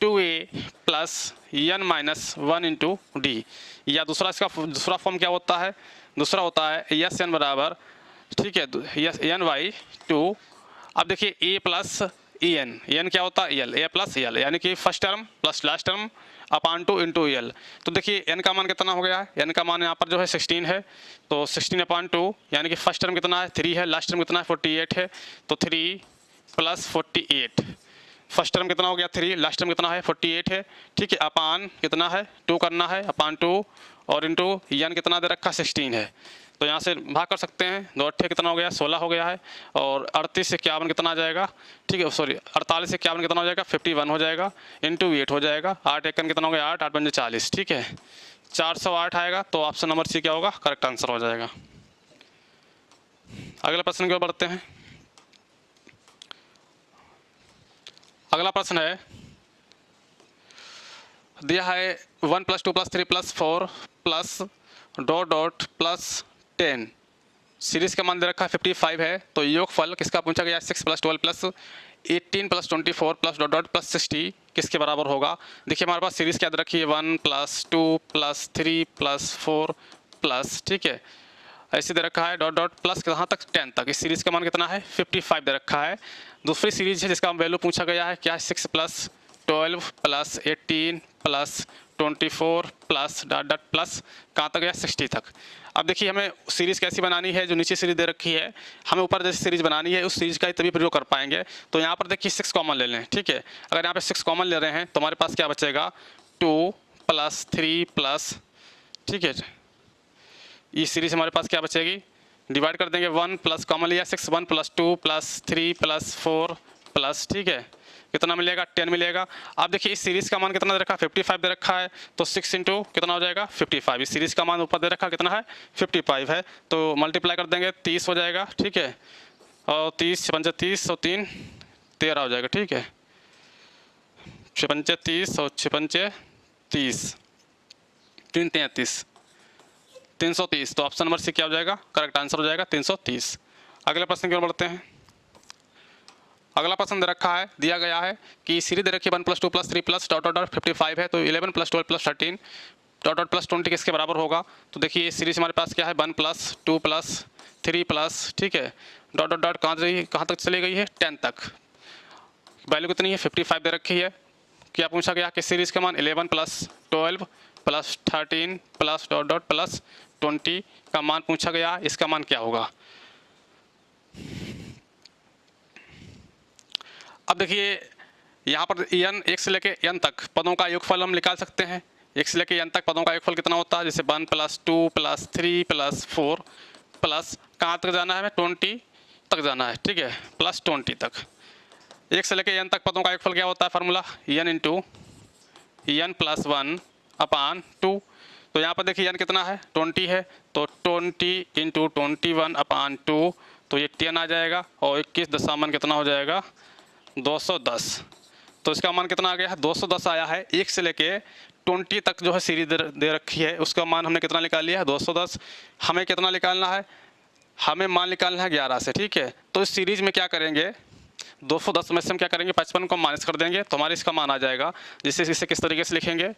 S1: 2a plus n-1 into D, या दूसरा इसका दूसरा फॉर्म क्या होता है, दूसरा होता है Sn बराबर, ठीक है, n/2, अब देखिए a प्लस en, n क्या होता है l, a प्लस l, यानी कि first term plus last term upon 2 into l। तो देखिए n का मान कितना हो गया है, n का मान यहाँ पर जो है 16 है, तो 16/2 यानी कि फर्स्ट टर्म कितना है 3 है, लास्ट टर्म कितना है 48 है, तो 3 + 48, फर्स्ट टर्म कितना हो गया 3, लास्ट टर्म कितना है 48 है, ठीक है, अपान कितना है 2 करना है, अपान 2 और इंटू n कितना दे रखा 16 है, तो यहाँ से भाग कर सकते हैं। 2 अट्ठे कितना हो गया, 16 हो गया है। और 38 से 51 कितना आ जाएगा, ठीक है, सॉरी 48 से 51 कितना हो जाएगा, 51 हो जाएगा, इंटू 8 हो जाएगा। 8 एकन कितना हो गया, 8 8 पंजे 40, ठीक है, 408 आएगा। तो ऑप्शन नंबर सी क्या होगा, करेक्ट आंसर हो जाएगा। अगले प्रश्न की ओर बढ़ते हैं। अगला प्रश्न है, दिया है 1 + 2 + 3 + 4 plus dot dot plus 10, series का मान दे रखा है 55 है। तो योगफल किसका पूछा गया, 6 + 12 + 18 + 24 प्लस डॉट डॉट प्लस 60 किसके बराबर होगा। देखिए हमारे पास सीरीज क्या दे रखी है, 1 + 2 + 3 + 4 प्लस, ठीक है, ऐसे दे रखा है डॉट डॉट प्लस कहाँ तक, 10 तक। इस सीरीज का मान कितना है, 55 दे रखा है। दूसरी सीरीज है जिसका वैल्यू पूछा गया है, क्या है, 6 + 12 + 18 + 24 प्लस डॉट डॉट प्लस कहाँ तक गया, 60 तक। अब देखिए हमें सीरीज़ कैसी बनानी है, जो नीचे सीरीज दे रखी है हमें ऊपर जैसी सीरीज बनानी है, उस सीरीज का ही तभी प्रयोग कर पाएंगे। तो यहाँ पर देखिए 6 कॉमन ले लें, ठीक है। अगर यहाँ पे 6 कॉमन ले रहे हैं तो हमारे पास क्या बचेगा, 2 + 3 प्लस, ठीक है, ये सीरीज हमारे पास क्या बचेगी, डिवाइड कर देंगे 1 प्लस कॉमन लिया 6, 1 + 2 + 3 + 4 प्लस, ठीक है, कितना मिलेगा, 10 मिलेगा। अब देखिए इस सीरीज का मान कितना दे रखा है, 55 दे रखा है। तो 6 इंटू कितना हो जाएगा, 55। इस सीरीज का मान ऊपर दे रखा कितना है, 55 है। तो मल्टीप्लाई कर देंगे 30 हो जाएगा, ठीक है, और 30 × 5 = 30 और 3 13 हो जाएगा, ठीक है, 6 × 5 = 30 और 6 × 5 = 30, 3 × 33 330। तो ऑप्शन नंबर सी क्या हो जाएगा, करेक्ट आंसर हो जाएगा 330। अगले प्रश्न की ओर बढ़ते हैं। अगला प्रश्न दे रखा है, दिया गया है कि सीरीज दे रखी है 1 + 2 + 3 प्लस डॉट डॉट 55 है। तो 11 + 12 + 13 डॉट डॉट प्लस 20 किसके बराबर होगा। तो देखिए ये सीरीज हमारे पास क्या है, 1 + 2 + 3 प्लस, ठीक है, डॉट डॉट डॉट कहाँ तक चली गई है, 10 तक। वैल्यू कितनी है, 55 दे रखी है। क्या पूछा गया कि सीरीज का मान 11 + 12 + 13 प्लस डॉट डॉट प्लस 20 का मान पूछा गया, इसका मान क्या होगा। अब देखिए यहाँ पर n 1 से लेके n तक पदों का योगफल हम निकाल सकते हैं। 1 से लेके n तक पदों का योगफल कितना होता है, जैसे 1 + 2 + 3 + 4 प्लस कहाँ तक जाना है, हमें 20 तक जाना है, ठीक है, प्लस 20 तक। 1 से लेके n तक पदों का योगफल क्या होता है, फार्मूला n × n + 1/2। तो यहाँ पर देखिए n कितना है, 20 है, तो 20 × 21/2, तो ये 10 आ जाएगा। और 21 दशामन कितना हो जाएगा, 210। तो इसका मान कितना आ गया है, 210 आया है। 1 से लेके 20 तक जो है सीरीज दे रखी है, उसका मान हमने कितना निकाल लिया है, 210। हमें कितना निकालना है, हमें मान निकालना है 11 से, ठीक है। तो इस सीरीज में क्या करेंगे, 210 में से हम क्या करेंगे, 55 को माइनस कर देंगे, तो हमारे इसका मान आ जाएगा। जिससे इसे किस तरीके से लिखेंगे,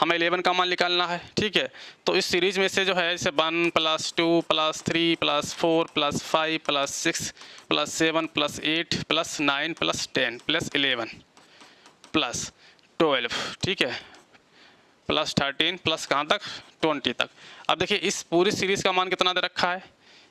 S1: हमें 11 का मान निकालना है, ठीक है। तो इस सीरीज में से जो है जैसे 1 + 2 + 3 + 4 + 5 + 6 + 7 + 8 + 9 + 10 + 11 + 12, ठीक है, + 13 प्लस कहाँ तक, 20 तक। अब देखिए इस पूरी सीरीज का मान कितना दे रखा है,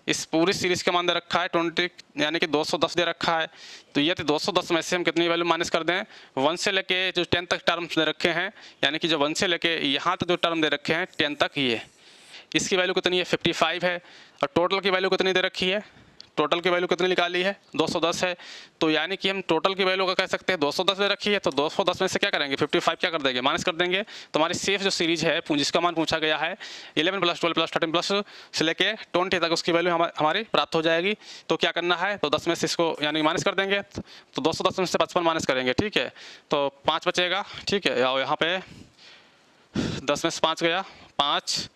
S1: इस पूरी सीरीज का मान दे रखा है 20, यानी कि 210 दे रखा है। तो ये 210 में से हम कितनी वैल्यू माइनस कर दें, 1 से लेके जो 10 तक टर्म्स दे रखे हैं, यानी कि जो 1 से लेके यहाँ तक जो टर्म दे रखे हैं 10 तक, ये इसकी वैल्यू कितनी है, 55 है। और टोटल की वैल्यू कितनी दे रखी है, टोटल की वैल्यू कितनी निकाली है, 210 है। तो यानी कि हम टोटल की वैल्यू का कह सकते हैं 210 दे रखी है, तो 210 में से क्या करेंगे, 55 क्या कर देंगे, माइनस कर देंगे। तो हमारी सेफ जो सीरीज है जिसका मान पूछा गया है 11 + 12 + 13 प्लस से लेके 20 तक, उसकी वैल्यू हमारी प्राप्त हो जाएगी। तो क्या करना है, तो 10 में से इसको यानी माइनस कर देंगे, तो 210 में से 55 माइनस करेंगे, ठीक है, तो 5 बचेगा, ठीक है। और यहाँ पे 10 में से 5 गया, 5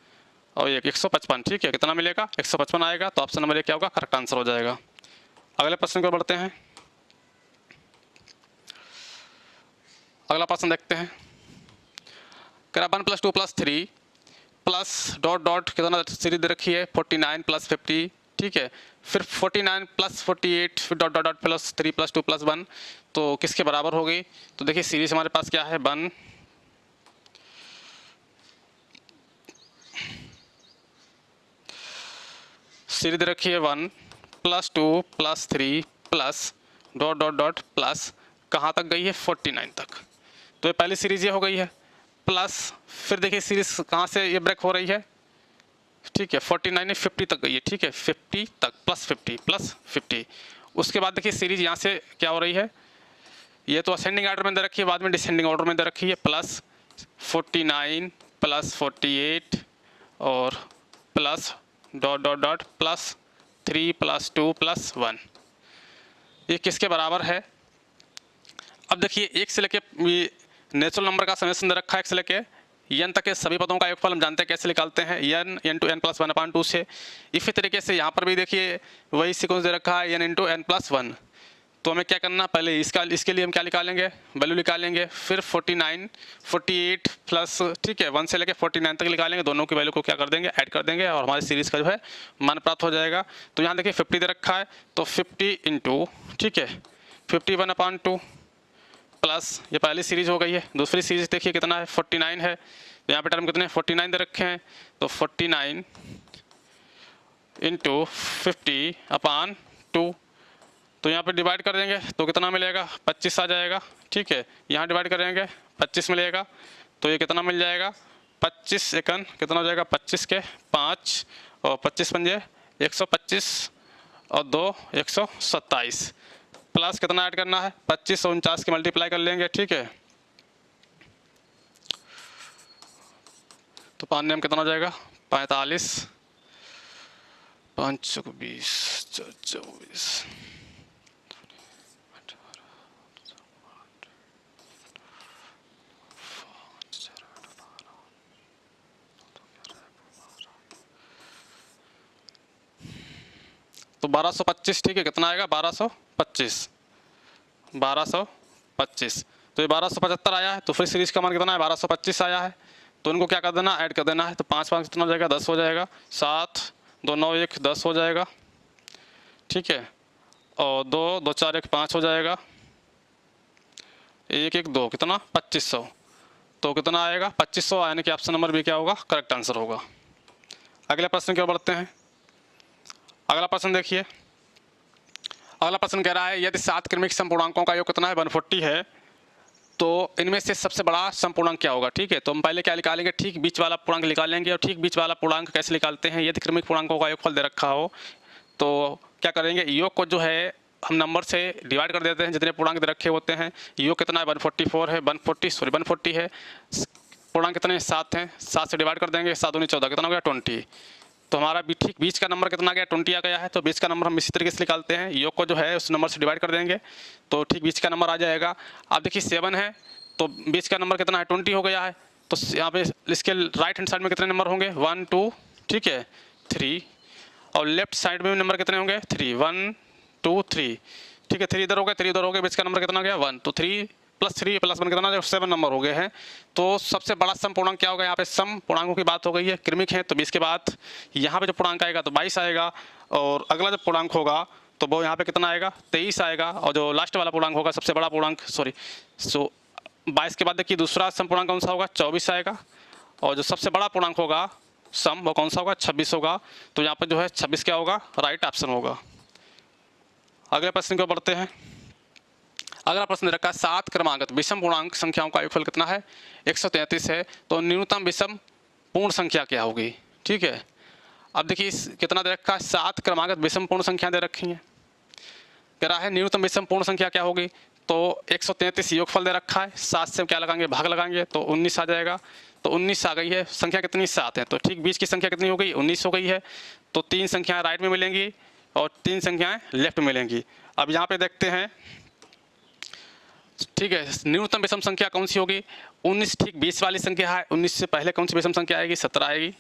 S1: और 155, ठीक है, कितना मिलेगा, 155 आएगा। तो ऑप्शन नंबर 1 क्या होगा, करेक्ट आंसर हो जाएगा। अगले प्रश्न को बढ़ते हैं। अगला प्रश्न देखते हैं, कह रहा 1 + 2 + 3 प्लस डॉट डॉट कितना सीरीज दे रखी है, 49 + 50, ठीक है, फिर 49 + 48 फिर डॉट डॉट डॉट प्लस 3 + 2 + 1, तो किसके बराबर हो गई। तो देखिए सीरीज हमारे पास क्या है, 1 सीरीज दे रखी है 1 + 2 + 3 plus dot dot dot plus कहाँ तक गई है, 49 तक। तो ये पहली सीरीज ये हो गई है, प्लस फिर देखिए सीरीज कहाँ से ये ब्रेक हो रही है, ठीक है 49 है 50 तक गई है, ठीक है 50 तक +50 उसके बाद देखिए सीरीज यहाँ से क्या हो रही है, ये तो असेंडिंग ऑर्डर में दे रखी है, बाद में डिसेंडिंग ऑर्डर में दे रखी है, +49 +48 और +... +3 +2 +1, ये किसके बराबर है। अब देखिए एक से लेके नेचुरल नंबर का समेशन दे रखा है, एक से लेके n तक के सभी पदों का योगफल हम जानते हैं कैसे निकालते हैं, n × n + 1/2 से। इसी तरीके से यहाँ पर भी देखिए वही सीक्वेंस दे रखा है n × n + 1। तो हमें क्या करना, पहले इसके लिए हम क्या निकालेंगे, वैल्यू निकालेंगे, फिर 49 48 प्लस, ठीक है 1 से लेकर 49 तक निकालेंगे, दोनों की वैल्यू को क्या कर देंगे, ऐड कर देंगे और हमारी सीरीज़ का जो है मान प्राप्त हो जाएगा। तो यहाँ देखिए 50 दे रखा है, तो 50 × ठीक है 51/2 प्लस, ये पहली सीरीज हो गई है। दूसरी सीरीज देखिए कितना है 49 है, यहाँ पे टर्म कितने 49 दे रखे हैं, तो 49 × 50/2, तो यहाँ पे डिवाइड कर देंगे तो कितना मिलेगा 25 आ जाएगा, ठीक है यहाँ डिवाइड करेंगे 25 मिलेगा, तो ये कितना मिल जाएगा 25 एकन कितना हो जाएगा 25 के 5 और 25 पंजे 125 और 2 127 प्लस कितना ऐड करना है 25 और 49 के मल्टीप्लाई कर लेंगे, ठीक है तो 5 में कितना हो जाएगा 45 5 × 20 24 तो 1225, ठीक है कितना आएगा 1225 तो ये 1275 आया है, तो फिर सीरीज का मान कितना है 1225 आया है, तो इनको क्या कर देना ऐड कर देना है, तो 5 5 कितना हो जाएगा 10 हो जाएगा, 7 2 9 1 10 हो जाएगा, ठीक है और 2 2 4 1 5 हो जाएगा, 1 1 2 कितना 2500, तो कितना आएगा 2500, यानी कि ऑप्शन नंबर बी क्या होगा करेक्ट आंसर होगा। अगले प्रश्न की ओर बढ़ते हैं। अगला प्रश्न देखिए, अगला प्रश्न कह रहा है यदि 7 क्रमिक समपूर्णांकों का योग कितना है 140 है, तो इनमें से सबसे बड़ा समपूर्णांक क्या होगा। ठीक है, तो हम पहले क्या निकालेंगे, ठीक बीच वाला पूर्णांक निकालेंगे। और ठीक बीच वाला पूर्णांक कैसे निकालते हैं, यदि क्रमिक पूर्णांकों का योगफल दे रखा हो तो क्या करेंगे, योग को जो है हम नंबर से डिवाइड कर देते हैं, जितने पूर्णांक दे रखे होते हैं। योग कितना है 140 है, 140 है, पूर्णांक कितने 7 हैं, 7 से डिवाइड कर देंगे, 7 दूनी 14 कितना हो गया 20। तो हमारा भी ठीक बीच का नंबर कितना गया 20 आ गया है। तो बीच का नंबर हम इसी तरीके से निकालते हैं, योग को जो है उस नंबर से डिवाइड कर देंगे तो ठीक बीच का नंबर आ जाएगा। अब देखिए 7 है तो बीच का नंबर कितना है 20 हो गया है। तो यहाँ पे इसके राइट हैंड साइड में कितने नंबर होंगे 1 2 ठीक है 3, और लेफ्ट साइड में नंबर कितने होंगे 3 1 2 3 ठीक है 3 इधर हो गए 3 उधर हो गए, बीच का नंबर कितना गया 1। तो 3 + 3 + 1 कितना 7 नंबर हो गए हैं। तो सबसे बड़ा सम पूर्णांक क्या होगा, यहाँ पे सम पूर्णांकों की बात हो गई है, क्रमिक है तो 20 के बाद यहाँ पे जो पूर्णांक आएगा तो 22 आएगा, और अगला जब पूर्णांक होगा तो वो यहाँ पे कितना आएगा 23 आएगा, और जो लास्ट वाला पूर्णांक होगा सबसे बड़ा पूर्णांक 22 के बाद देखिए दूसरा सम पूर्णांक कौन सा होगा 24 आएगा, और जो सबसे बड़ा पूर्णांक होगा सम वो कौन सा होगा 26 होगा। तो यहाँ पर जो है 26 क्या होगा राइट ऑप्शन होगा। अगले प्रश्न को बढ़ते हैं। अगला प्रश्न रखा 7 क्रमागत विषम पूर्णांक संख्याओं का योगफल कितना है 133 है, तो न्यूनतम विषम पूर्ण संख्या क्या होगी। ठीक है, अब देखिए कितना दे रखा है 7 क्रमागत विषम पूर्ण संख्या दे रखी है, कह रहा है न्यूनतम विषम पूर्ण संख्या क्या होगी। तो 133 योगफल दे रखा है, 7 से क्या लगाएंगे भाग लगाएंगे तो 19 आ जाएगा। तो 19 आ गई है, संख्या कितनी 7 है, तो ठीक बीच की संख्या कितनी हो गई 19 हो गई है। तो 3 संख्याएं राइट में मिलेंगी और 3 संख्याएं लेफ्ट में मिलेंगी। अब यहाँ पे देखते हैं, ठीक है न्यूनतम विषम संख्या कौन सी होगी 19 ठीक 20 वाली संख्या है। 19 से पहले कौन सी विषम संख्या आएगी 17 आएगी,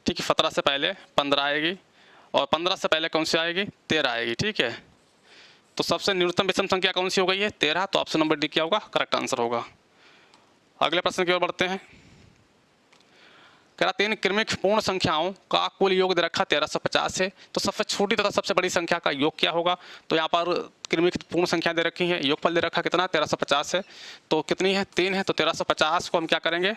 S1: ठीक है 17 से पहले 15 आएगी, और 15 से पहले कौन सी आएगी 13 आएगी। ठीक है, तो सबसे न्यूनतम विषम संख्या कौन सी हो गई है 13, तो ऑप्शन नंबर डी क्या होगा करेक्ट आंसर होगा। अगले प्रश्न की ओर बढ़ते हैं। कह रहा 3 क्रमिक पूर्ण संख्याओं का कुल योग दे रखा 1350 है, तो सबसे छोटी तथा सबसे बड़ी संख्या का योग क्या होगा। तो यहाँ पर क्रमिक पूर्ण संख्या दे रखी है, योगफल दे रखा कितना 1350 है, तो कितनी है 3 है। तो 1350 को हम क्या करेंगे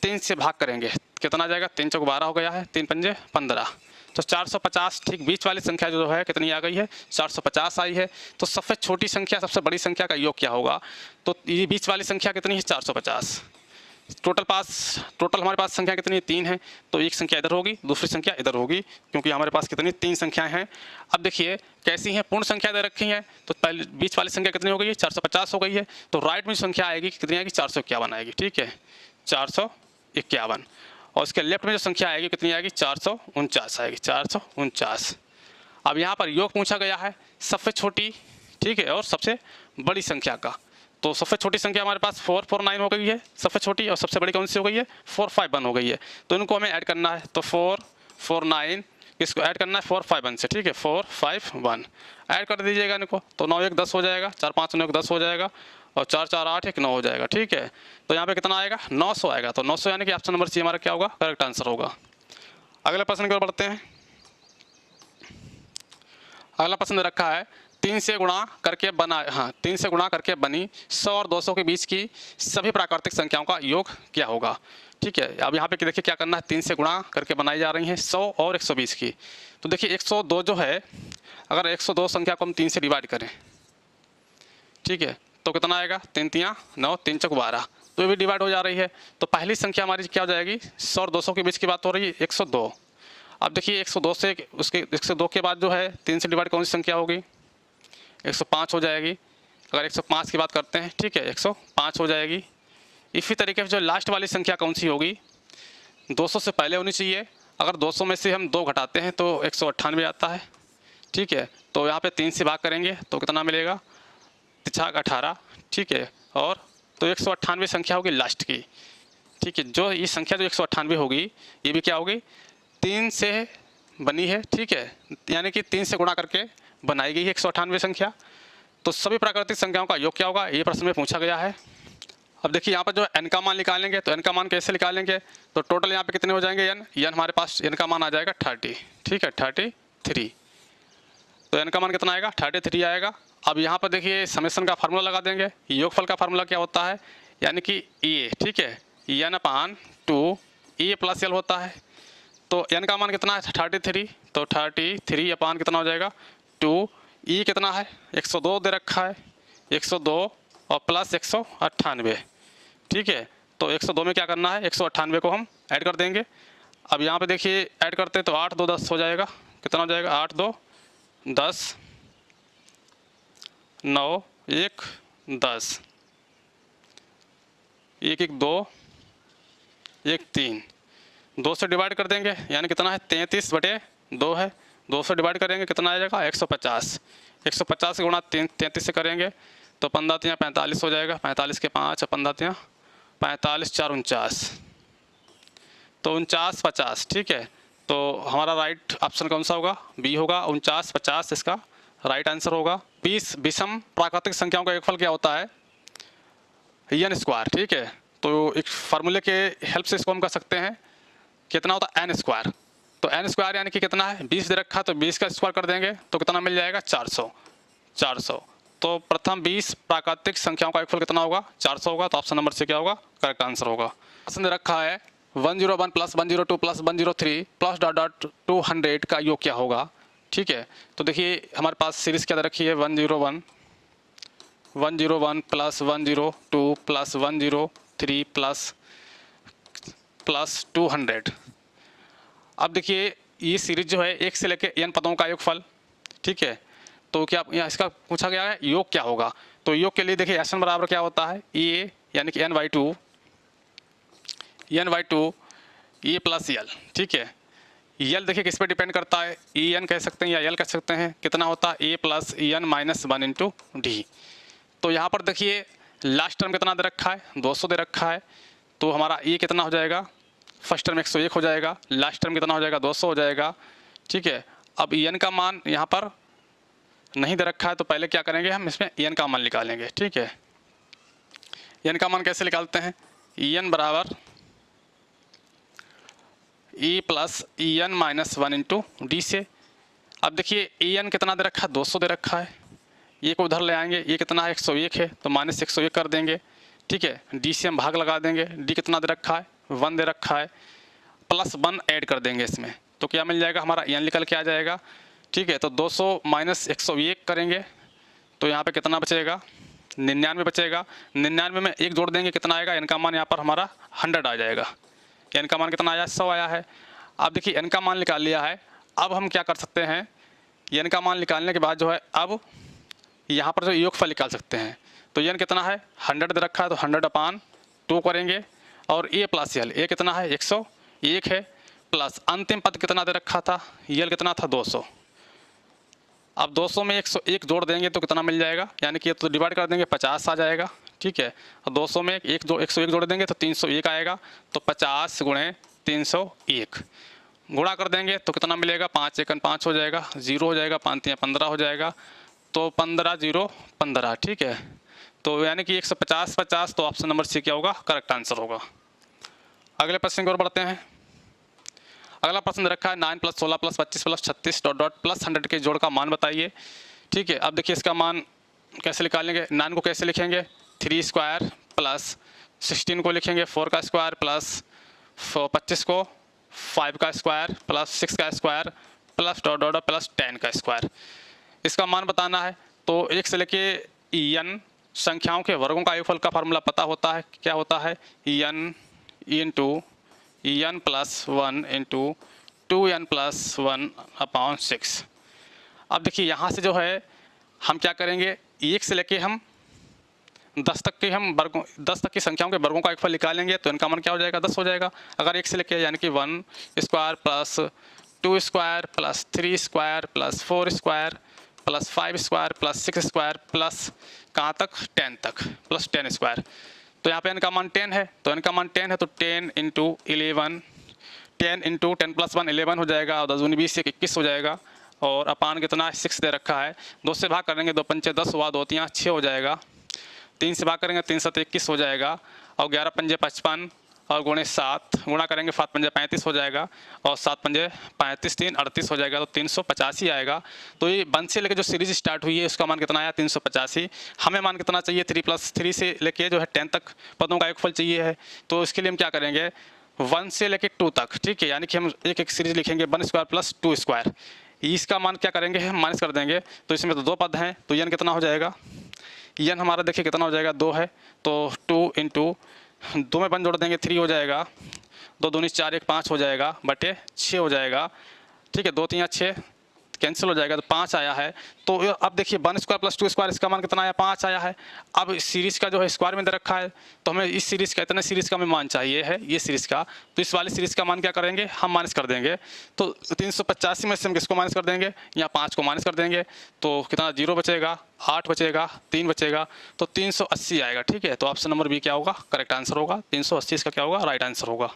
S1: 3 से भाग करेंगे, कितना आ जाएगा 3 × 12 हो गया है, 3 × 5 = 15। तो 450 ठीक बीच वाली संख्या जो है कितनी आ गई है 450 आई है। तो सबसे छोटी संख्या सबसे बड़ी संख्या का योग क्या होगा, तो ये बीच वाली संख्या कितनी है 450, टोटल हमारे पास संख्या कितनी 3 है, तो एक संख्या इधर होगी, दूसरी संख्या इधर होगी, क्योंकि हमारे पास कितनी 3 संख्याएं हैं। अब देखिए कैसी हैं, पूर्ण संख्या दे रखी है, तो पहले बीच वाली संख्या कितनी हो गई है 450 हो गई है, तो राइट में संख्या आएगी कितनी आएगी 451 आएगी, ठीक है 451। और इसके लेफ्ट में जो संख्या आएगी कितनी आएगी 449 आएगी, 449। अब यहाँ पर योग पूछा गया है सबसे छोटी, ठीक है, और सबसे बड़ी संख्या का। तो सबसे छोटी संख्या हमारे पास 449 हो गई है सबसे छोटी, और सबसे बड़ी कौन सी हो गई है 451 हो गई है। तो इनको हमें ऐड करना है, तो 449 इसको ऐड करना है 451 से, ठीक है 451 ऐड कर दीजिएगा इनको, तो 9 1 10 हो जाएगा, 4 5 9 1 10 हो जाएगा, और 4 4 8 1 9 हो जाएगा, ठीक है। तो यहाँ पे कितना आएगा 900 आएगा, तो 900 यानी कि ऑप्शन नंबर सी हमारा क्या होगा करेक्ट आंसर होगा। अगले प्रश्न की ओर बढ़ते हैं। अगला प्रश्न रखा है 3 से गुणा करके बना 3 से गुणा करके बनी 100 और 200 के बीच की सभी प्राकृतिक संख्याओं का योग क्या होगा, ठीक है। अब यहाँ पे देखिए क्या करना है, 3 से गुणा करके बनाई जा रही हैं 100 और 120 की। तो देखिए 102 जो है, अगर 102 संख्या को हम 3 से डिवाइड करें, ठीक है, तो कितना आएगा 3 3 9 3 चौक 12, तो ये भी डिवाइड हो जा रही है। तो पहली संख्या हमारी क्या हो जाएगी 100 और 200 के बीच की बात हो रही है 102। अब देखिए 102 से उसके 102 के बाद जो है 3 से डिवाइड कौन सी संख्या होगी 105 हो जाएगी। अगर 105 की बात करते हैं, ठीक है 105 हो जाएगी। इसी तरीके से जो लास्ट वाली संख्या कौन सी होगी 200 से पहले होनी चाहिए। अगर 200 में से हम 2 घटाते हैं तो 198 आता है, ठीक है। तो यहाँ पे 3 से भाग करेंगे तो कितना मिलेगा 18, ठीक है। और तो 198 संख्या होगी लास्ट की, ठीक है। जो ये संख्या जो 198 होगी ये भी क्या होगी 3 से बनी है, ठीक है, यानी कि 3 से गुणा करके बनाई गई है 198 संख्या। तो सभी प्राकृतिक संख्याओं का योग क्या होगा ये प्रश्न में पूछा गया है। अब देखिए यहाँ पर जो n का मान निकालेंगे, तो n का मान कैसे निकालेंगे, तो टोटल यहाँ पे कितने हो जाएंगे n हमारे पास n का मान आ जाएगा 30, ठीक है 33। तो n का मान कितना आएगा 33 आएगा। अब यहाँ पर देखिए समेशन का फार्मूला लगा देंगे। योगफल का फार्मूला क्या होता है, यानी कि ए, ठीक है n/2 ए प्लस एल होता है। तो n का मान कितना है 33, तो 33 अपान कितना हो जाएगा 2, ई कितना है 102 दे रखा है, 102 और प्लस 198, ठीक है। तो 102 में क्या करना है 198 को हम ऐड कर देंगे। अब यहाँ पे देखिए ऐड करते हैं तो 8 2 10 हो जाएगा, कितना हो जाएगा 8 2 10 9 1 10 1 1 2 1 3, 2 से डिवाइड कर देंगे यानी कितना है 33/2 है, 2 से डिवाइड करेंगे कितना आ जाएगा 150, 150 से गुणा 33 से करेंगे तो 15 3 45 हो जाएगा, 45 के 5 15 3 45 4 49, तो 49 50, ठीक है। तो हमारा राइट ऑप्शन कौन सा होगा बी होगा, 49 50 इसका राइट आंसर होगा। 20 विषम प्राकृतिक संख्याओं का योगफल क्या होता है n², ठीक है। तो एक फार्मूले के हेल्प से इसको हम कर सकते हैं, कितना होता है n²। तो n² यानी कि कितना है 20 दे रखा, तो 20 का स्क्वायर कर देंगे तो कितना मिल जाएगा 400। तो प्रथम 20 प्राकृतिक संख्याओं का योगफल कितना होगा 400 होगा, तो ऑप्शन नंबर से क्या होगा करेक्ट आंसर होगा। प्रश्न दे रखा है 101 प्लस 102 प्लस 103 प्लस डॉट 200 का योग क्या होगा, ठीक है। तो देखिए हमारे पास सीरीज क्या दे रखी है 101 प्लस 102 प्लस 103 प्लस 200। अब देखिए ये सीरीज जो है 1 से लेकर n पदों का योगफल, ठीक है। तो क्या यहाँ इसका पूछा गया है योग क्या होगा, तो योग के लिए देखिए एस बराबर क्या होता है ए यानी कि n/2 ए प्लस एल, ठीक है। यल देखिए किस पे डिपेंड करता है, ई एन कह सकते हैं या यल कह सकते हैं, कितना होता है a plus E N minus 1 into d. तो यहाँ पर देखिए लास्ट टर्म कितना दे रखा है 200 दे रखा है, तो हमारा ए कितना हो जाएगा फर्स्ट टर्म 101 हो जाएगा, लास्ट टर्म कितना हो जाएगा 200 हो जाएगा, ठीक है। अब ई एन का मान यहाँ पर नहीं दे रखा है, तो पहले क्या करेंगे हम इसमें ई एन का मान निकालेंगे, ठीक है। ई एन का मान कैसे निकालते हैं, ई एन बराबर E plus E N minus 1 into D से। अब देखिए ई एन कितना दे रखा है 200 दे रखा है, ये को उधर ले आएंगे, ये कितना है 101 है तो माइनस 101 कर देंगे, ठीक है। डी से हम भाग लगा देंगे, डी कितना दे रखा है 1 दे रखा है, प्लस 1 ऐड कर देंगे इसमें, तो क्या मिल जाएगा हमारा एन निकल के आ जाएगा, ठीक है। तो 200 माइनस 101 करेंगे तो यहाँ पे कितना बचेगा 99 बचेगा। 99 में 1 जोड़ देंगे कितना आएगा, n का मान यहाँ पर हमारा 100 आ जाएगा। n का मान कितना आया, 100 आया है। अब देखिए n का मान निकाल लिया है। अब हम क्या कर सकते हैं, n का मान निकालने के बाद जो है अब यहाँ पर जो योगफल निकाल सकते हैं। तो n कितना है, 100 दे रखा है, तो 100/2 करेंगे। और a प्लस l, a कितना है 101 है, प्लस अंतिम पद कितना दे रखा था, l कितना था 200। अब 200 में 101 जोड़ देंगे तो कितना मिल जाएगा, यानी कि ये तो डिवाइड कर देंगे 50 आ जाएगा, ठीक है। और 200 में 101 जोड़ देंगे तो 301 आएगा। तो 50 × 301 गुणा कर देंगे तो कितना मिलेगा, 5 × 5 हो जाएगा, 0 हो जाएगा, 5 × 15 हो जाएगा, तो 15 0 15, ठीक है। तो यानी कि 150 50, तो ऑप्शन नंबर सी क्या होगा, करेक्ट आंसर होगा। अगले प्रश्न की ओर बढ़ते हैं। अगला प्रश्न रखा है 9 + 16 + 25 + 36 ... +100 के जोड़ का मान बताइए, ठीक है। अब देखिए इसका मान कैसे निकालेंगे, 9 को कैसे लिखेंगे, 3² + 16 को लिखेंगे 4 का स्क्वायर, प्लस 25 को 5 का स्क्वायर, प्लस 6 का स्क्वायर, प्लस ... +10 का स्क्वायर। इसका मान बताना है। तो 1 से लेके n संख्याओं के वर्गों का योगफल का फार्मूला पता होता है, क्या होता है, n × n + 1 × 2n + 1/6। अब देखिए यहाँ से जो है हम क्या करेंगे, 1 से लेके हम 10 तक के हम वर्गों 10 तक की संख्याओं के वर्गों का योगफल निकालेंगे तो इनका मान क्या हो जाएगा, 10 हो जाएगा। अगर 1 से लेके यानी कि 1² + 2² + 3² + 4² + 5² + 6² प्लस कहाँ तक, 10 तक, प्लस 10²। तो यहाँ पे n का मान 10 है, तो n का मान 10 है, तो 10 × 11, 10 × 10 + 1 11 हो जाएगा, और 10 × 20 21 हो जाएगा। और अपान कितना 6 दे रखा है, 2 से भाग करेंगे 2 × 5 10 हुआ, 2 × 3 6 हो जाएगा, 3 से भाग करेंगे 3 × 7 21 हो जाएगा, और 11 × 5 55, और गुणे 7 गुणा करेंगे 7 × 5 35 हो जाएगा, और 7 × 5 35 3 38 हो जाएगा, तो 385 आएगा। तो ये 1 से लेके जो सीरीज स्टार्ट हुई है उसका मान कितना आया, 385। हमें मान कितना चाहिए, 3 + 3 से लेके जो है 10 तक पदों का योगफल चाहिए है। तो इसके लिए हम क्या करेंगे, 1 से लेके 2 तक, ठीक है, यानी कि हम एक एक सीरीज लिखेंगे 1² + 2²। इसका मान क्या करेंगे, हम माइनस कर देंगे। तो इसमें तो 2 पद हैं, तो n कितना हो जाएगा, n हमारा देखिए कितना हो जाएगा, 2 है, तो 2 × 2 में 1 जोड़ देंगे 3 हो जाएगा, 2 दूनी 4 1 5 हो जाएगा, बटे 6 हो जाएगा, ठीक है। 2 3 6 कैंसिल हो जाएगा, तो 5 आया है। तो अब देखिए 1² + 2² इसका मान कितना आया, 5 आया है। अब इस सीरीज़ का जो है स्क्वायर में दे रखा है, तो हमें इस सीरीज़ का इतने सीरीज़ का हमें मान चाहिए है, ये सीरीज़ का। तो इस वाली सीरीज़ का मान क्या करेंगे, हम माइनस कर देंगे। तो 385 में से हम किसको माइनस कर देंगे, यहाँ 5 को माइनस कर देंगे, तो कितना 0 बचेगा, 8 बचेगा, 3 बचेगा, तो 380 आएगा, ठीक है। तो ऑप्शन नंबर बी क्या होगा, करेक्ट आंसर होगा। 380 इसका क्या होगा, राइट आंसर होगा।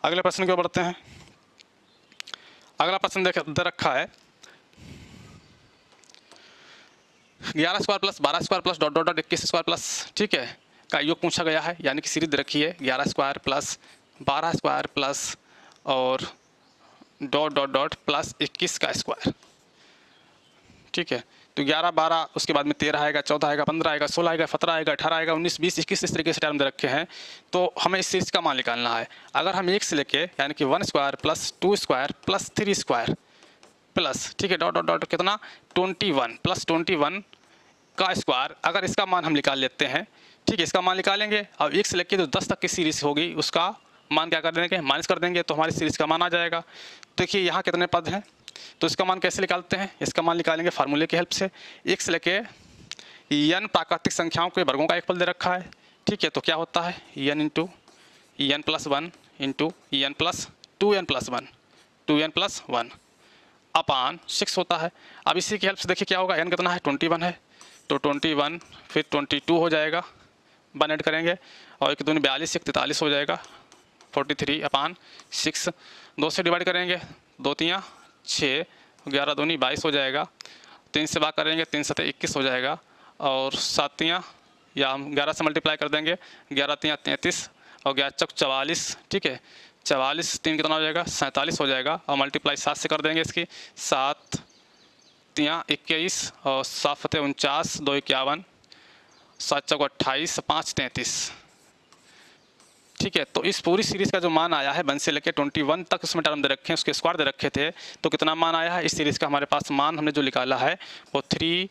S1: अगले प्रश्न की ओर बढ़ते हैं। अगला प्रश्न दे रखा है 11² + 12² + ... 21² प्लस, ठीक है, का योग पूछा गया है, यानी कि सीरीज रखी है 11² + 12² प्लस और ... प्लस 21 का स्क्वायर, ठीक है। तो 11 12 उसके बाद में 13 आएगा, 14 आएगा, 15 आएगा, 16 आएगा, 17 आएगा, 18 आएगा, 19 20 21 इस तरीके से टर्म दे रखे हैं। तो हमें इस सीरीज का मान निकालना है। अगर हम 1 से लेके यानी कि 1² + 2² + 3² प्लस, ठीक है, ... कितना 21 + 21 का स्क्वायर, अगर इसका मान हम निकाल लेते हैं, ठीक है, इसका मान निकालेंगे। अब 1 से लेके जो 10 तक की सीरीज होगी उसका मान क्या कर देंगे, माइनस कर देंगे, तो हमारी सीरीज का मान आ जाएगा। देखिए यहाँ कितने पद हैं, तो इसका मान कैसे निकालते हैं, इसका मान निकालेंगे फार्मूले की हेल्प से। 1 से लेके n प्राकृतिक संख्याओं के वर्गों का योगफल दे रखा है, ठीक है। तो क्या होता है, n × n + 1 × n + 2n + 1 2n + 1 अपान 6 होता है। अब इसी की हेल्प से देखिए क्या होगा, n कितना है 21 है, तो 21 फिर 22 हो जाएगा, 1 ऐड करेंगे, और 1 दूनी 42 1 43 हो जाएगा, 43/6। 2 से डिवाइड करेंगे, 2 3 6, 11 दूनी 22 हो जाएगा, 3 से भाग करेंगे, 3 7 21 हो जाएगा, और 7 या हम 11 से मल्टीप्लाई कर देंगे, 11 3 33 और 11 चौक 44, ठीक है। 44 3 कितना हो जाएगा, 47 हो जाएगा, और मल्टीप्लाई 7 से कर देंगे इसकी, 7 3 21 और 7 फते 49, 2 51, 7 चौक 28, 5 33, ठीक है। तो इस पूरी सीरीज़ का जो मान आया है 1 से लेकर 21 तक उसमें टर्म दे रखे हैं, उसके स्क्वायर दे रखे थे, तो कितना मान आया है, इस सीरीज़ का हमारे पास मान हमने जो निकाला है वो 3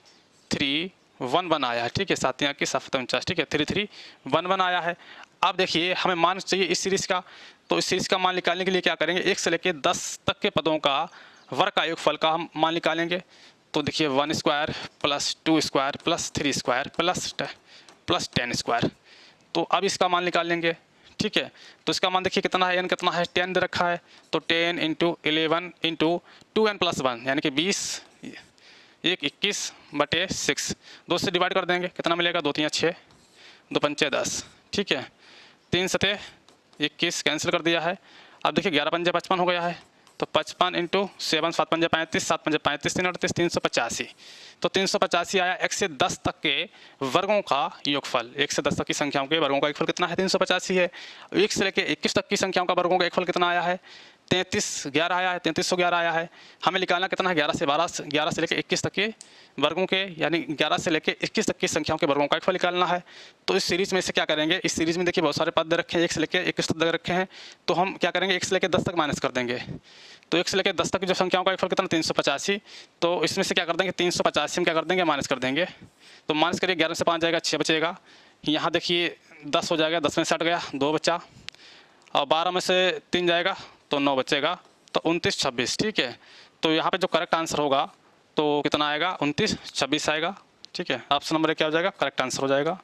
S1: 3 1 आया है, ठीक है, 7 यहाँ की 7 ठीक है, 3 3 1 आया है। अब देखिए हमें मान चाहिए इस सीरीज़ का, तो इस सीरीज़ का मान निकालने के लिए क्या करेंगे, 1 से लेकर 10 तक के पदों का वर्ग का योगफल का हम मान निकालेंगे। तो देखिए 1 square plus 2 square plus 3 square plus 10 square, तो अब इसका मान निकाल लेंगे, ठीक है। तो इसका मान देखिए कितना है, n कितना है, 10 दे रखा है, तो 10 इंटू 11 इंटू 2n प्लस 1 यानी कि 20, 21/6, 2 से डिवाइड कर देंगे, कितना मिलेगा, 2 3 6, 2 5 10, ठीक है, 3 सतह 21 कैंसिल कर दिया है। अब देखिए 11 पंजे 55 हो गया है, तो 55 इंटू 7 7 पंजे 35, 7 पंजे 35 3 38, 385, तो 385 आया 1 से 10 तक के वर्गों का योगफल। 1 से 10 तक की संख्याओं के वर्गों का योगफल कितना है, 385 है। 1 से लेकर 21 तक की संख्याओं का वर्गों का योगफल कितना आया है, 3311 आया है, 3311 आया है। हमें निकालना कितना है, 11 से लेकर 21 तक के वर्गों के, यानी 11 से लेकर 21 तक की संख्याओं के वर्गों का योगफल निकालना है। तो इस सीरीज़ में से क्या करेंगे, इस सीरीज़ में देखिए बहुत सारे पद दे रखे हैं, 1 से लेकर 21 तक दे रखे हैं, तो हम क्या करेंगे, 1 से लेकर 10 तक माइनस कर देंगे। तो 1 से लेकर 10 तक की जो संख्याओं का योगफल कितना, 385, तो इसमें से क्या कर देंगे, 385 में क्या कर देंगे, माइनस कर देंगे। तो माइनस करिए, 11 से 5 जाएगा, 6 बचेगा। यहाँ देखिए 10 हो जाएगा, 10 में से हट गया, 2 बचा, और 12 में से 3 जाएगा तो 9 बचेगा, तो 29 26, ठीक है। तो यहाँ पे जो करेक्ट आंसर होगा तो कितना आएगा, 29 26 आएगा, ठीक है। ऑप्शन नंबर 1 क्या हो जाएगा, करेक्ट आंसर हो जाएगा।